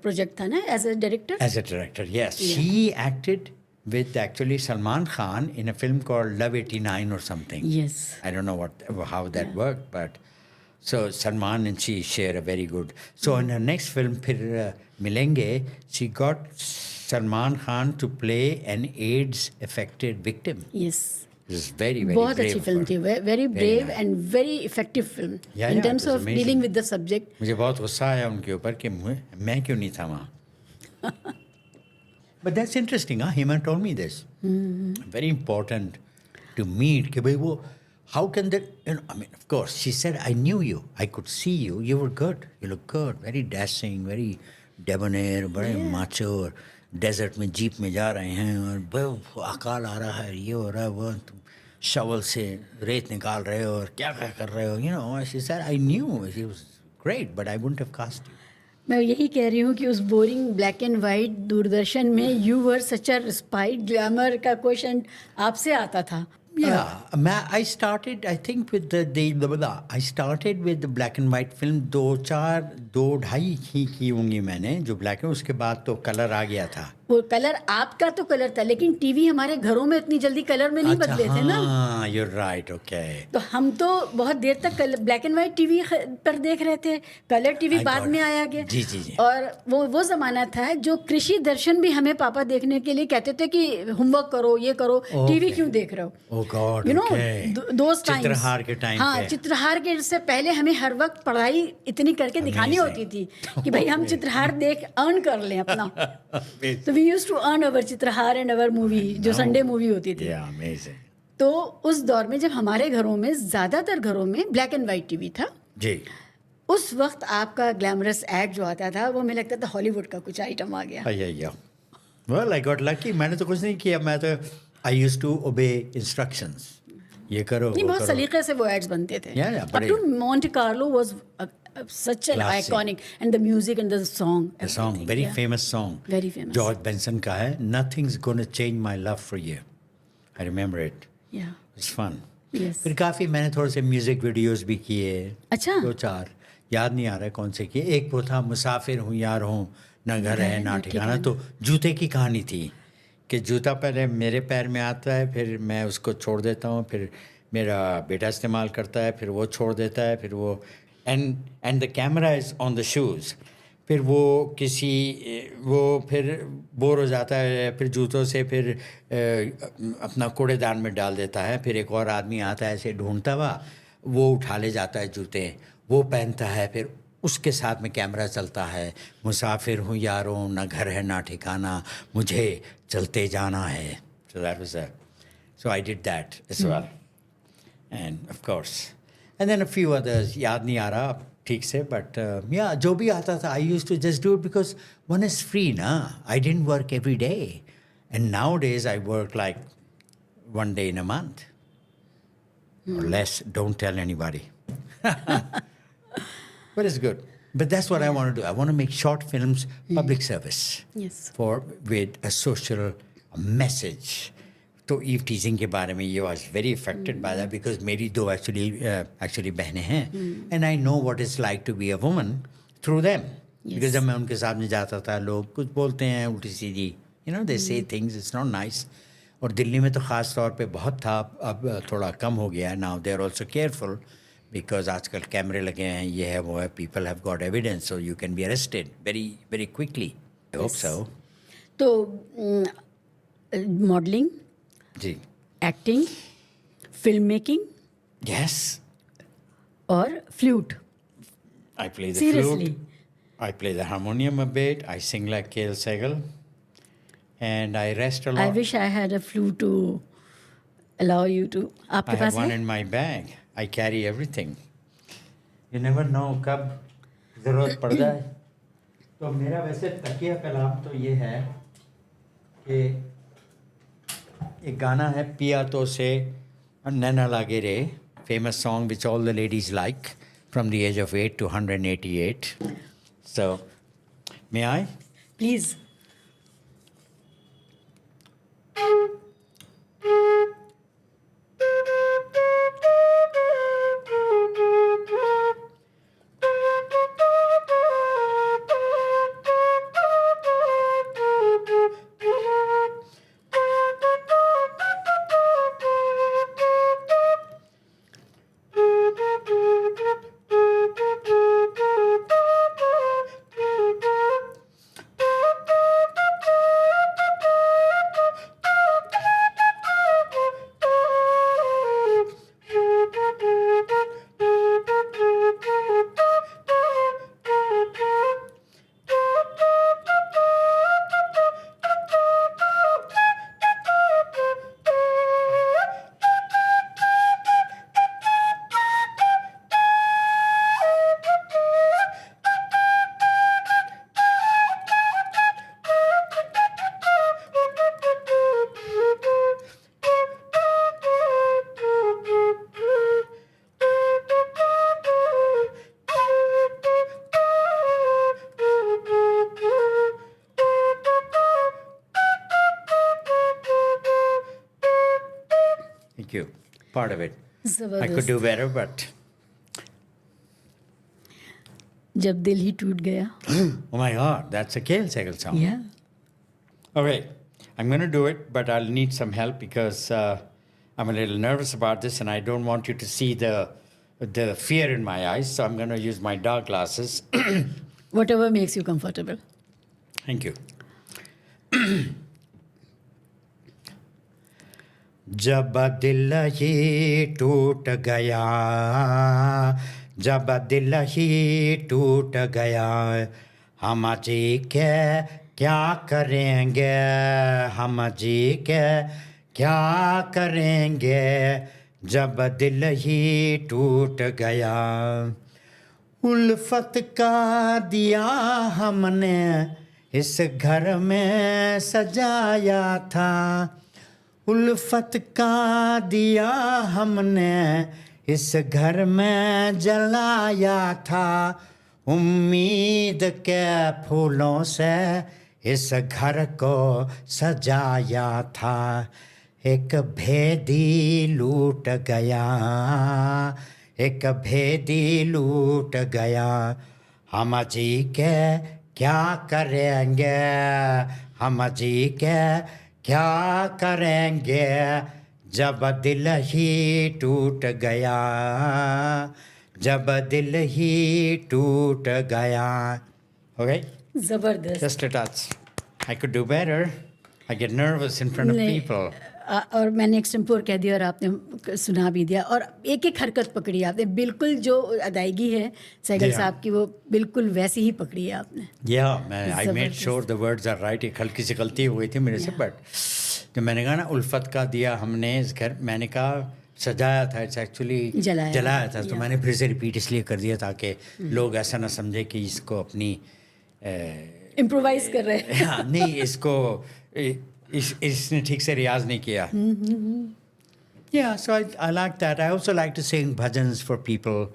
प्रोजेक्ट था ना as a director? As a director, yes. She acted with actually Salman Khan in a film called Love 89 or something. Yes. I don't know how that worked, but so Salman and she share a very good. So in her next film, Phir Milenge, she got Salman Khan to play an AIDS-affected victim. Yes. It was very, very बहुत अच्छी film थी. Very brave and very effective film in terms of dealing with the subject. मुझे बहुत गुस्सा आया उनके ऊपर कि मैं क्यों नहीं था वहाँ. But that's interesting. Hema told me this. Very important to meet कि भाई वो how can that, I mean, of course, she said, I knew you. I could see you. You were good. You look good. Very dashing, very debonair, very macho. और desert में jeep में जा रहे हैं और बहुत अकाल आ रहा है, ये हो रहा है, वो तुम शवल से रेत निकाल रहे हो और क्या क्या कर रहे हो. She said, I knew. She was great, but I wouldn't have cast you. मैं यही कह रही हूँ कि उस boring black and white Doordarshan में you were such a spite glamour का क्वेश्चन आपसे आता था. I started, I think, with I started with the black and white film. 2-2.5 ही की होंगी मैंने जो ब्लैक है. उसके बाद तो कलर आ गया था. वो कलर आपका तो कलर था, लेकिन टीवी हमारे घरों में इतनी जल्दी कलर में नहीं बदले थे ना. हाँ, you're right, okay. तो हम तो बहुत देर तक ब्लैक एंड वाइट टीवी पर देख रहे थे. कलर टीवी बाद में आया गया. जी जी जी. और वो ज़माना था जो कृषि दर्शन भी हमें पापा देखने के लिए कहते थे कि होमवर्क करो, ये करो, टीवी क्यों देख रहे हो. Oh God, you know, okay. those times. Chitrahaar के टाइम हाँ, चित्रहार के से पहले हमें हर वक्त पढ़ाई इतनी करके दिखानी होती थी कि भाई हम चित्रहार देख अर्न कर लें अपना. तो we used to earn our Chitrahaar and our movie, जो संडे मूवी होती थी. Yeah, amazing. तो उस दौर में जब हमारे घरों में ज़्यादातर घरों में ब्लैक एंड वाइट टीवी था जी, उस वक्त आपका ग्लैमरस एड जो आता था वो मुझे लगता था हॉलीवुड का कुछ आइटम आ गया. Well, I got lucky. मैंने तो कुछ नहीं किया. मैं तो I used to obey instructions. ये करो, नहीं, बहुत सलीके से वो एड्स बनते थे. Up to Monte Carlo was such an iconic, and the music and the song. The song, very famous song. Very famous. George Benson का है. Nothing's gonna change my love for you. I remember it. Yeah. It's fun. Yes. फिर काफ़ी मैंने थोड़े से music videos भी किए. अच्छा. 2-4 याद नहीं आ रहा है कौन से किए. एक वो था मुसाफिर हूँ यार हूँ ना घर है ना ठिकाना. तो जूते की कहानी थी कि जूता पहले मेरे पैर में आता है, फिर मैं उसको छोड़ देता हूँ, फिर मेरा बेटा इस्तेमाल करता है, फिर वो छोड़ देता है, फिर वो and the camera is on the shoes. फिर वो फिर बोर हो जाता है, फिर जूतों से फिर अपना कूड़ेदान में डाल देता है. फिर एक और आदमी आता है ऐसे ढूंढता हुआ, वो उठा ले जाता है जूते, वो पहनता है, फिर उसके साथ में कैमरा चलता है. मुसाफिर हूँ यारों ना घर है ना ठिकाना, मुझे चलते जाना है. So I did that as well. And of course, and then a few others, याद नहीं आ रहा ठीक से, but yeah, जो भी आता था, I used to just do it because one is free ना. I didn't work every day, and nowadays I work like one day in a month or less. Don't tell anybody. But it's good. But that's what I want to do. I want to make short films, public service. Yes. With a social message. तो eve teasing के बारे में ये was very affected by that because मेरी दो actually बहनें हैं and I know what is like to be a woman through them. Because जब मैं उनके सामने जाता था, लोग कुछ बोलते हैं उल्टी सीधी, यू नो, दे से थिंग्स, इट्स नॉट नाइस. और दिल्ली में तो ख़ास तौर पे बहुत था, अब थोड़ा कम हो गया है. Now they are also careful because आजकल कैमरे लगे हैं, ये है वो है, people have got evidence, so you can be arrested very very quickly. I hope so. तो मॉडलिंग, जी, एक्टिंग, फिल्म मेकिंग, यस, और flute. I play the flute. I play the harmonium a bit. I sing like Kale Segal, and I rest a lot. I wish I had a flute to allow you to. आपके I pass have one है? in my bag. I carry everything. You never know कब ज़रूरत पड़ जाए. तो मेरा वैसे तकिया कलाम तो ये है कि एक गाना है पिया तो से नैना लागे रे, famous song which all the ladies like from the age of 8 to 188. So, may I? Please. part of it. I could ज़बरदस्त। do better, but जब दिल ही टूट गया। oh my God, that's a Kale Segal song. Yeah. Okay, I'm going to do it, but I'll need some help because I'm a little nervous about this, and I don't want you to see the fear in my eyes. So I'm going to use my dark glasses. Whatever makes you comfortable. Thank you. जब दिल ही टूट गया, जब दिल ही टूट गया, हम जी के क्या करेंगे, हम जी के क्या करेंगे, जब दिल ही टूट गया। उल्फत का दिया हमने इस घर में सजाया था, उल्फत का दिया हमने इस घर में जलाया था, उम्मीद के फूलों से इस घर को सजाया था, एक भेदी लूट गया, एक भेदी लूट गया, हम जी के क्या करेंगे, हम जी के क्या करेंगे, जब दिल ही टूट गया, जब दिल ही टूट गया. Okay? ज़बरदस्त। Just a touch. I could do better. I get nervous in front of people. और मैंने एक्सटेम्पोर कह दिया और आपने सुना भी दिया, और एक एक हरकत पकड़ी आपने, बिल्कुल जो अदायगी है सहगल साहब की वो बिल्कुल वैसी ही पकड़ी है आपने। I made sure the words are right. एक हल्की सी गलती हुई थी मेरे से, बट जो मैंने कहा ना उल्फत का दिया हमने इस घर, मैंने कहा सजाया था, इट्स एक्चुअली जलाया था, तो मैंने फिर से रिपीट इसलिए कर दिया ताकि लोग ऐसा ना समझे कि इसको अपनी इम्प्रोवाइज कर रहे हैं। हाँ नहीं, इसको इसने ठीक से रियाज नहीं किया. Yeah, so I like that. I also like to sing bhajans for people.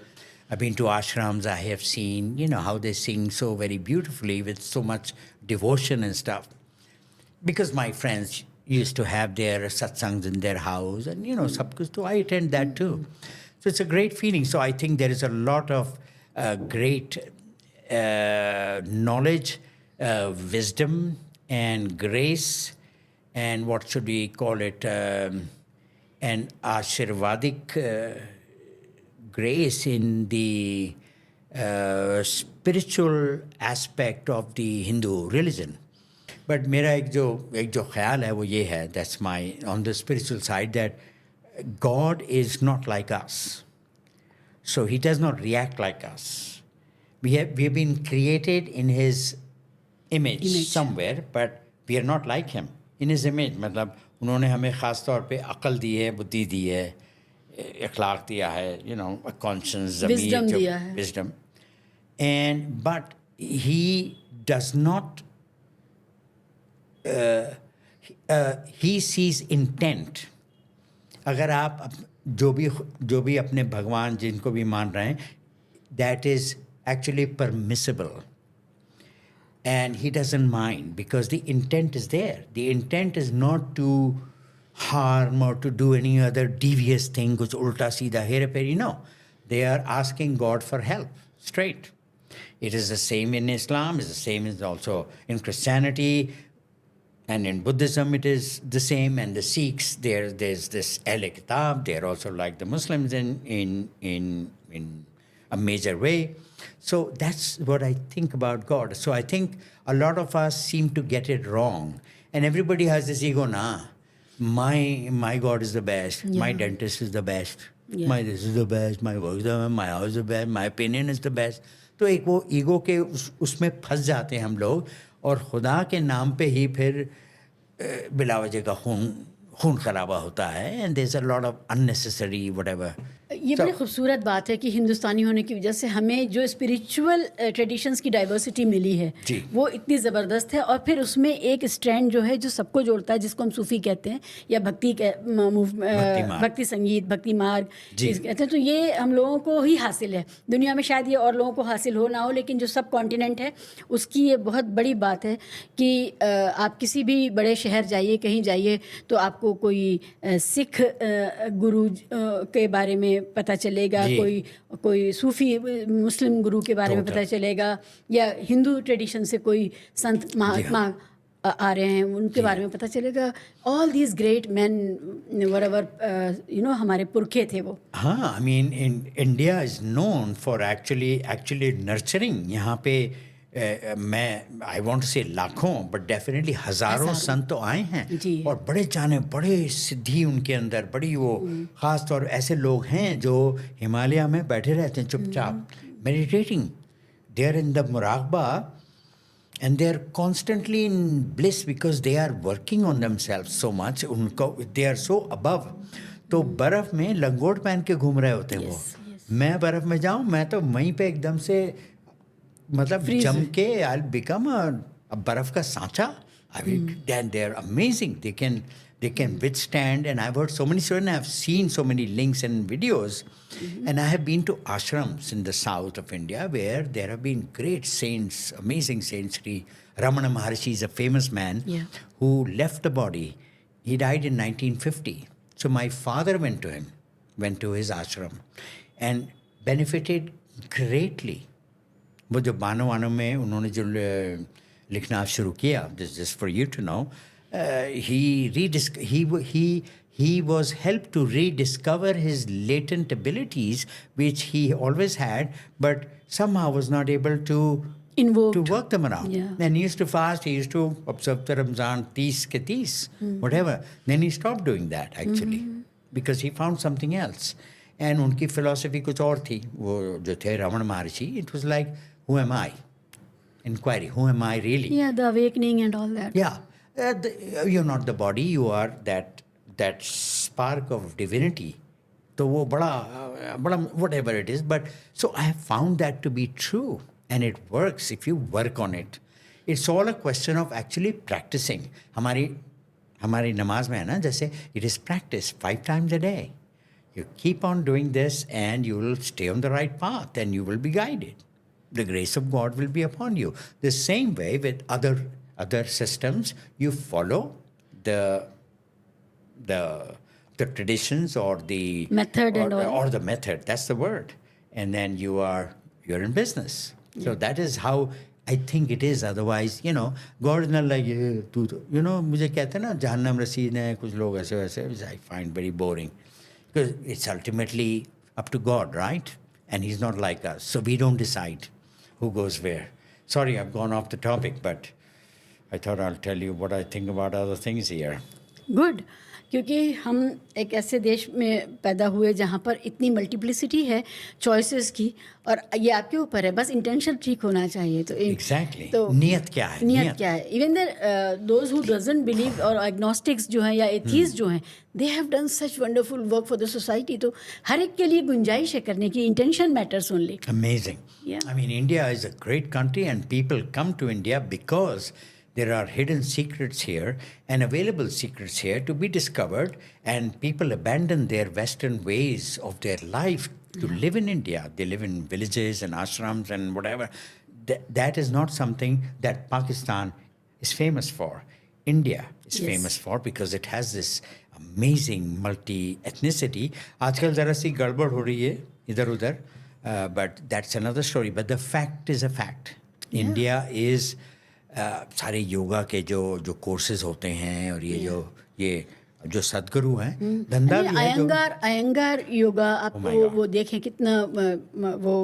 I've been to ashrams, I have seen, how they sing so very beautifully with so much devotion and stuff. Because my friends used to have their satsangs in their house and, sab kuch, so I attend that too. So it's a great feeling. So I think there is a lot of great knowledge, wisdom and grace, and what should we call it, an ashirvadic grace in the spiritual aspect of the Hindu religion. But मेरा एक जो ख्याल है वो ये है, that's my, on the spiritual side, that God is not like us. So he does not react like us. We have been created in his image somewhere, but we are not like him. In his image, मतलब उन्होंने हमें ख़ास तौर पे अक़ल दी है, बुद्धि दी है, अखलाक दिया है, a conscience, wisdom दिया है. Wisdom. And but he does not, he sees intent. अगर आप जो भी अपने भगवान जिनको भी मान रहे हैं, that is actually permissible. And he doesn't mind because the intent is there. The intent is not to harm or to do any other devious thing, kuch ulta seedha hera peri. No, they are asking God for help, straight. It is the same in Islam, it's the same is also in Christianity, and in Buddhism it is the same, and the Sikhs, there's this Ahle Kitab, they're also like the Muslims in a major way. So that's what I think about God. So I think a lot of us seem to get it wrong. And everybody has this ego, my God is the best, my dentist is the best, my this is the best, my work is the best, my house is the best, my opinion is the best. तो एक वो ego के उसमें फंस जाते हैं हम लोग, और खुदा के नाम पे ही फिर बिला वजह का खून खराबा होता है, and there's a lot of unnecessary whatever. ये बड़ी खूबसूरत बात है कि हिंदुस्तानी होने की वजह से हमें जो स्पिरिचुअल ट्रेडिशंस की डाइवर्सिटी मिली है वो इतनी ज़बरदस्त है, और फिर उसमें एक स्ट्रैंड जो है जो सबको जोड़ता है, जिसको हम सूफ़ी कहते हैं या भक्ति संगीत, भक्ति मार्ग कहते हैं। तो ये हम लोगों को ही हासिल है, दुनिया में शायद ये और लोगों को हासिल हो ना हो, लेकिन जो सब कॉन्टिनेंट है उसकी ये बहुत बड़ी बात है कि आप किसी भी बड़े शहर जाइए, कहीं जाइए, तो आपको कोई सिख गुरु के बारे में पता चलेगा, कोई सूफी मुस्लिम गुरु के बारे में पता चलेगा, या हिंदू ट्रेडिशन से कोई संत महात्मा आ रहे हैं उनके बारे में पता चलेगा। All these great man whatever हमारे पुरखे थे वो। हाँ, आई mean India is known for actually nurturing. यहाँ पे मैं आई वांट टू से लाखों बट डेफिनेटली हज़ारों संत तो आए हैं और बड़े जाने बड़े सिद्धि उनके अंदर, बड़ी वो ख़ास तौर ऐसे लोग हैं जो हिमालय में बैठे रहते हैं चुपचाप meditating, they are in the मुराकबा and they are constantly in bliss because they are working on themselves so much, उनको दे आर सो अबव। तो बर्फ़ में लंगोट पहन के घूम रहे होते हैं वो। मैं बर्फ़ में जाऊँ, मैं तो वहीं पे एकदम से मतलब जम के आई बिकम अ बर्फ का सांचा। I mean they are amazing, they can withstand, and I've heard so many stories, and I've seen so many links and videos, and I have been to ashrams in the south of India where there have been great saints, amazing saints. Sri Ramana Maharshi is a famous man who left the body. He died in 1950. So my father went to his ashram and benefited greatly. वो जो बानो वानो में उन्होंने जो लिखना शुरू किया, just for you to know, he was helped to rediscover his latent abilities which he always had, but somehow was not able to work them around. And he used to fast, he used to observe the Ramzan 30 ke 30, whatever. Then he stopped doing that actually because he found something else. And उनकी philosophy कुछ और थी, वो जो थे रमण महर्षि, it was like, who am I? Inquiry, who am I really? Yeah, the awakening and all that. Yeah. You're not the body, you are that spark of divinity. So वो बड़ा whatever it is, but so I have found that to be true, and it works if you work on it. It's all a question of actually practicing. हमारी नमाज में है ना, जैसे it is practice 5 times a day. You keep on doing this and you will stay on the right path and you will be guided. The grace of God will be upon you. The same way with other systems, you follow the traditions or the method or the method. That's the word. And then you're in business. So that is how I think it is. Otherwise, God is not like मुझे कहते हैं ना जहन्नम रसीद है कुछ लोग ऐसे वैसे, which I find very boring because it's ultimately up to God, right? And He's not like us, so we don't decide who goes where. Sorry, I've gone off the topic, but I thought I'll tell you what I think about other things here. Good. क्योंकि हम एक ऐसे देश में पैदा हुए जहाँ पर इतनी मल्टीप्लिसिटी है चॉइसेस की, और ये आपके ऊपर है, बस इंटेंशन ठीक होना चाहिए। तो एग्जैक्टली तो नियत क्या है? Even those who doesn't believe और एग्नोस्टिक्स जो हैं या एथीस्ट जो हैं, they have done such wonderful work for the society. तो हर एक के लिए गुंजाइश है करने की, intention matters only. Amazing. I mean India is a great country and people come to India because there are hidden secrets here and available secrets here to be discovered, and people abandon their Western ways of their life to live in India. They live in villages and ashrams and whatever. That is not something that Pakistan is famous for. India is famous for because it has this amazing multi-ethnicity. आजकल ज़रा सी गड़बड़ हो रही है इधर उधर, but that's another story. But the fact is a fact. India is सारे योगा के जो कोर्सेज होते हैं और ये जो सदगुरु हैं, धंधा भी है। अयंगार योगा आप वो देखें कितना वो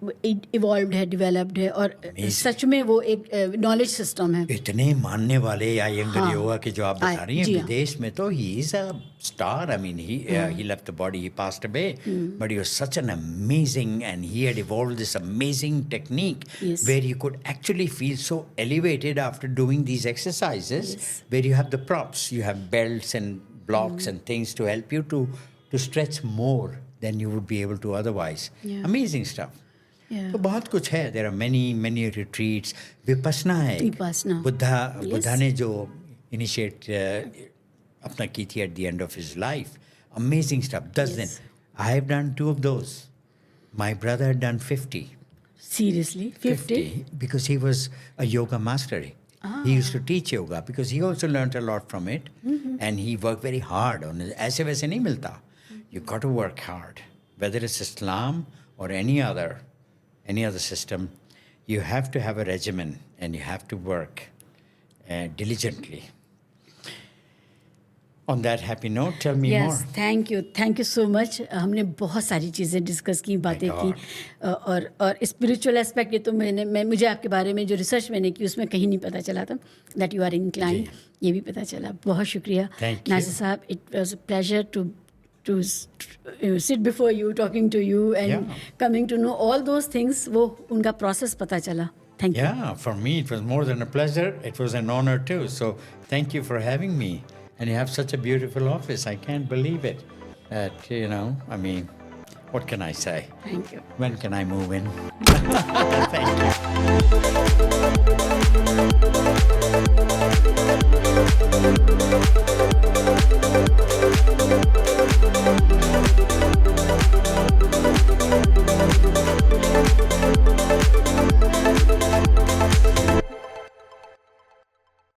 इवॉल्व्ड है, डेवलप्ड है, और सच में वो एक नॉलेज सिस्टम है। इतने मानने वाले अयंगार योगा के जो आप बता रही हैं विदेश में, तो he is a star. I mean he left the body, he passed away, but he was such an amazing, and he had evolved this amazing technique where you could actually feel so elevated after doing these exercises, where you have the props, you have belts and blocks and things to help you to to stretch more than you would be able to otherwise. Yeah. Amazing stuff. Yeah. तो बहुत कुछ है. There are many retreats. Vipassana है. विपस्सना. बुद्धा ने जो initiate अपना की थी at the end of his life. Amazing stuff. 10 दिन. I have done 2 of those. My brother had done 50. Seriously? 50? Because he was a yoga master. He used to teach yoga because he also learned a lot from it. And he worked very hard on it. ऐसे वैसे नहीं मिलता. You got to work hard. Whether it's Islam or any other system, you have to have a regimen and you have to work diligently. On that happy note, tell me more. Yes, thank you so much. हमने बहुत सारी चीज़ें discuss की, बातें की, और spiritual aspect ये तो मुझे आपके बारे में जो रिसर्च मैंने की उसमें कहीं नहीं पता चला था दैट यू आर इंक्लाइन, ये भी पता चला. बहुत शुक्रिया नासिर साहब. It was a pleasure to sit before you, talking to you and coming to know all those things. वो उनका process पता चला. Thank you. Yeah, for me it was more than a pleasure. It was an honor too. So thank you for having me. And you have such a beautiful office. I can't believe it. I mean, what can I say? Thank you. When can I move in? Thank you.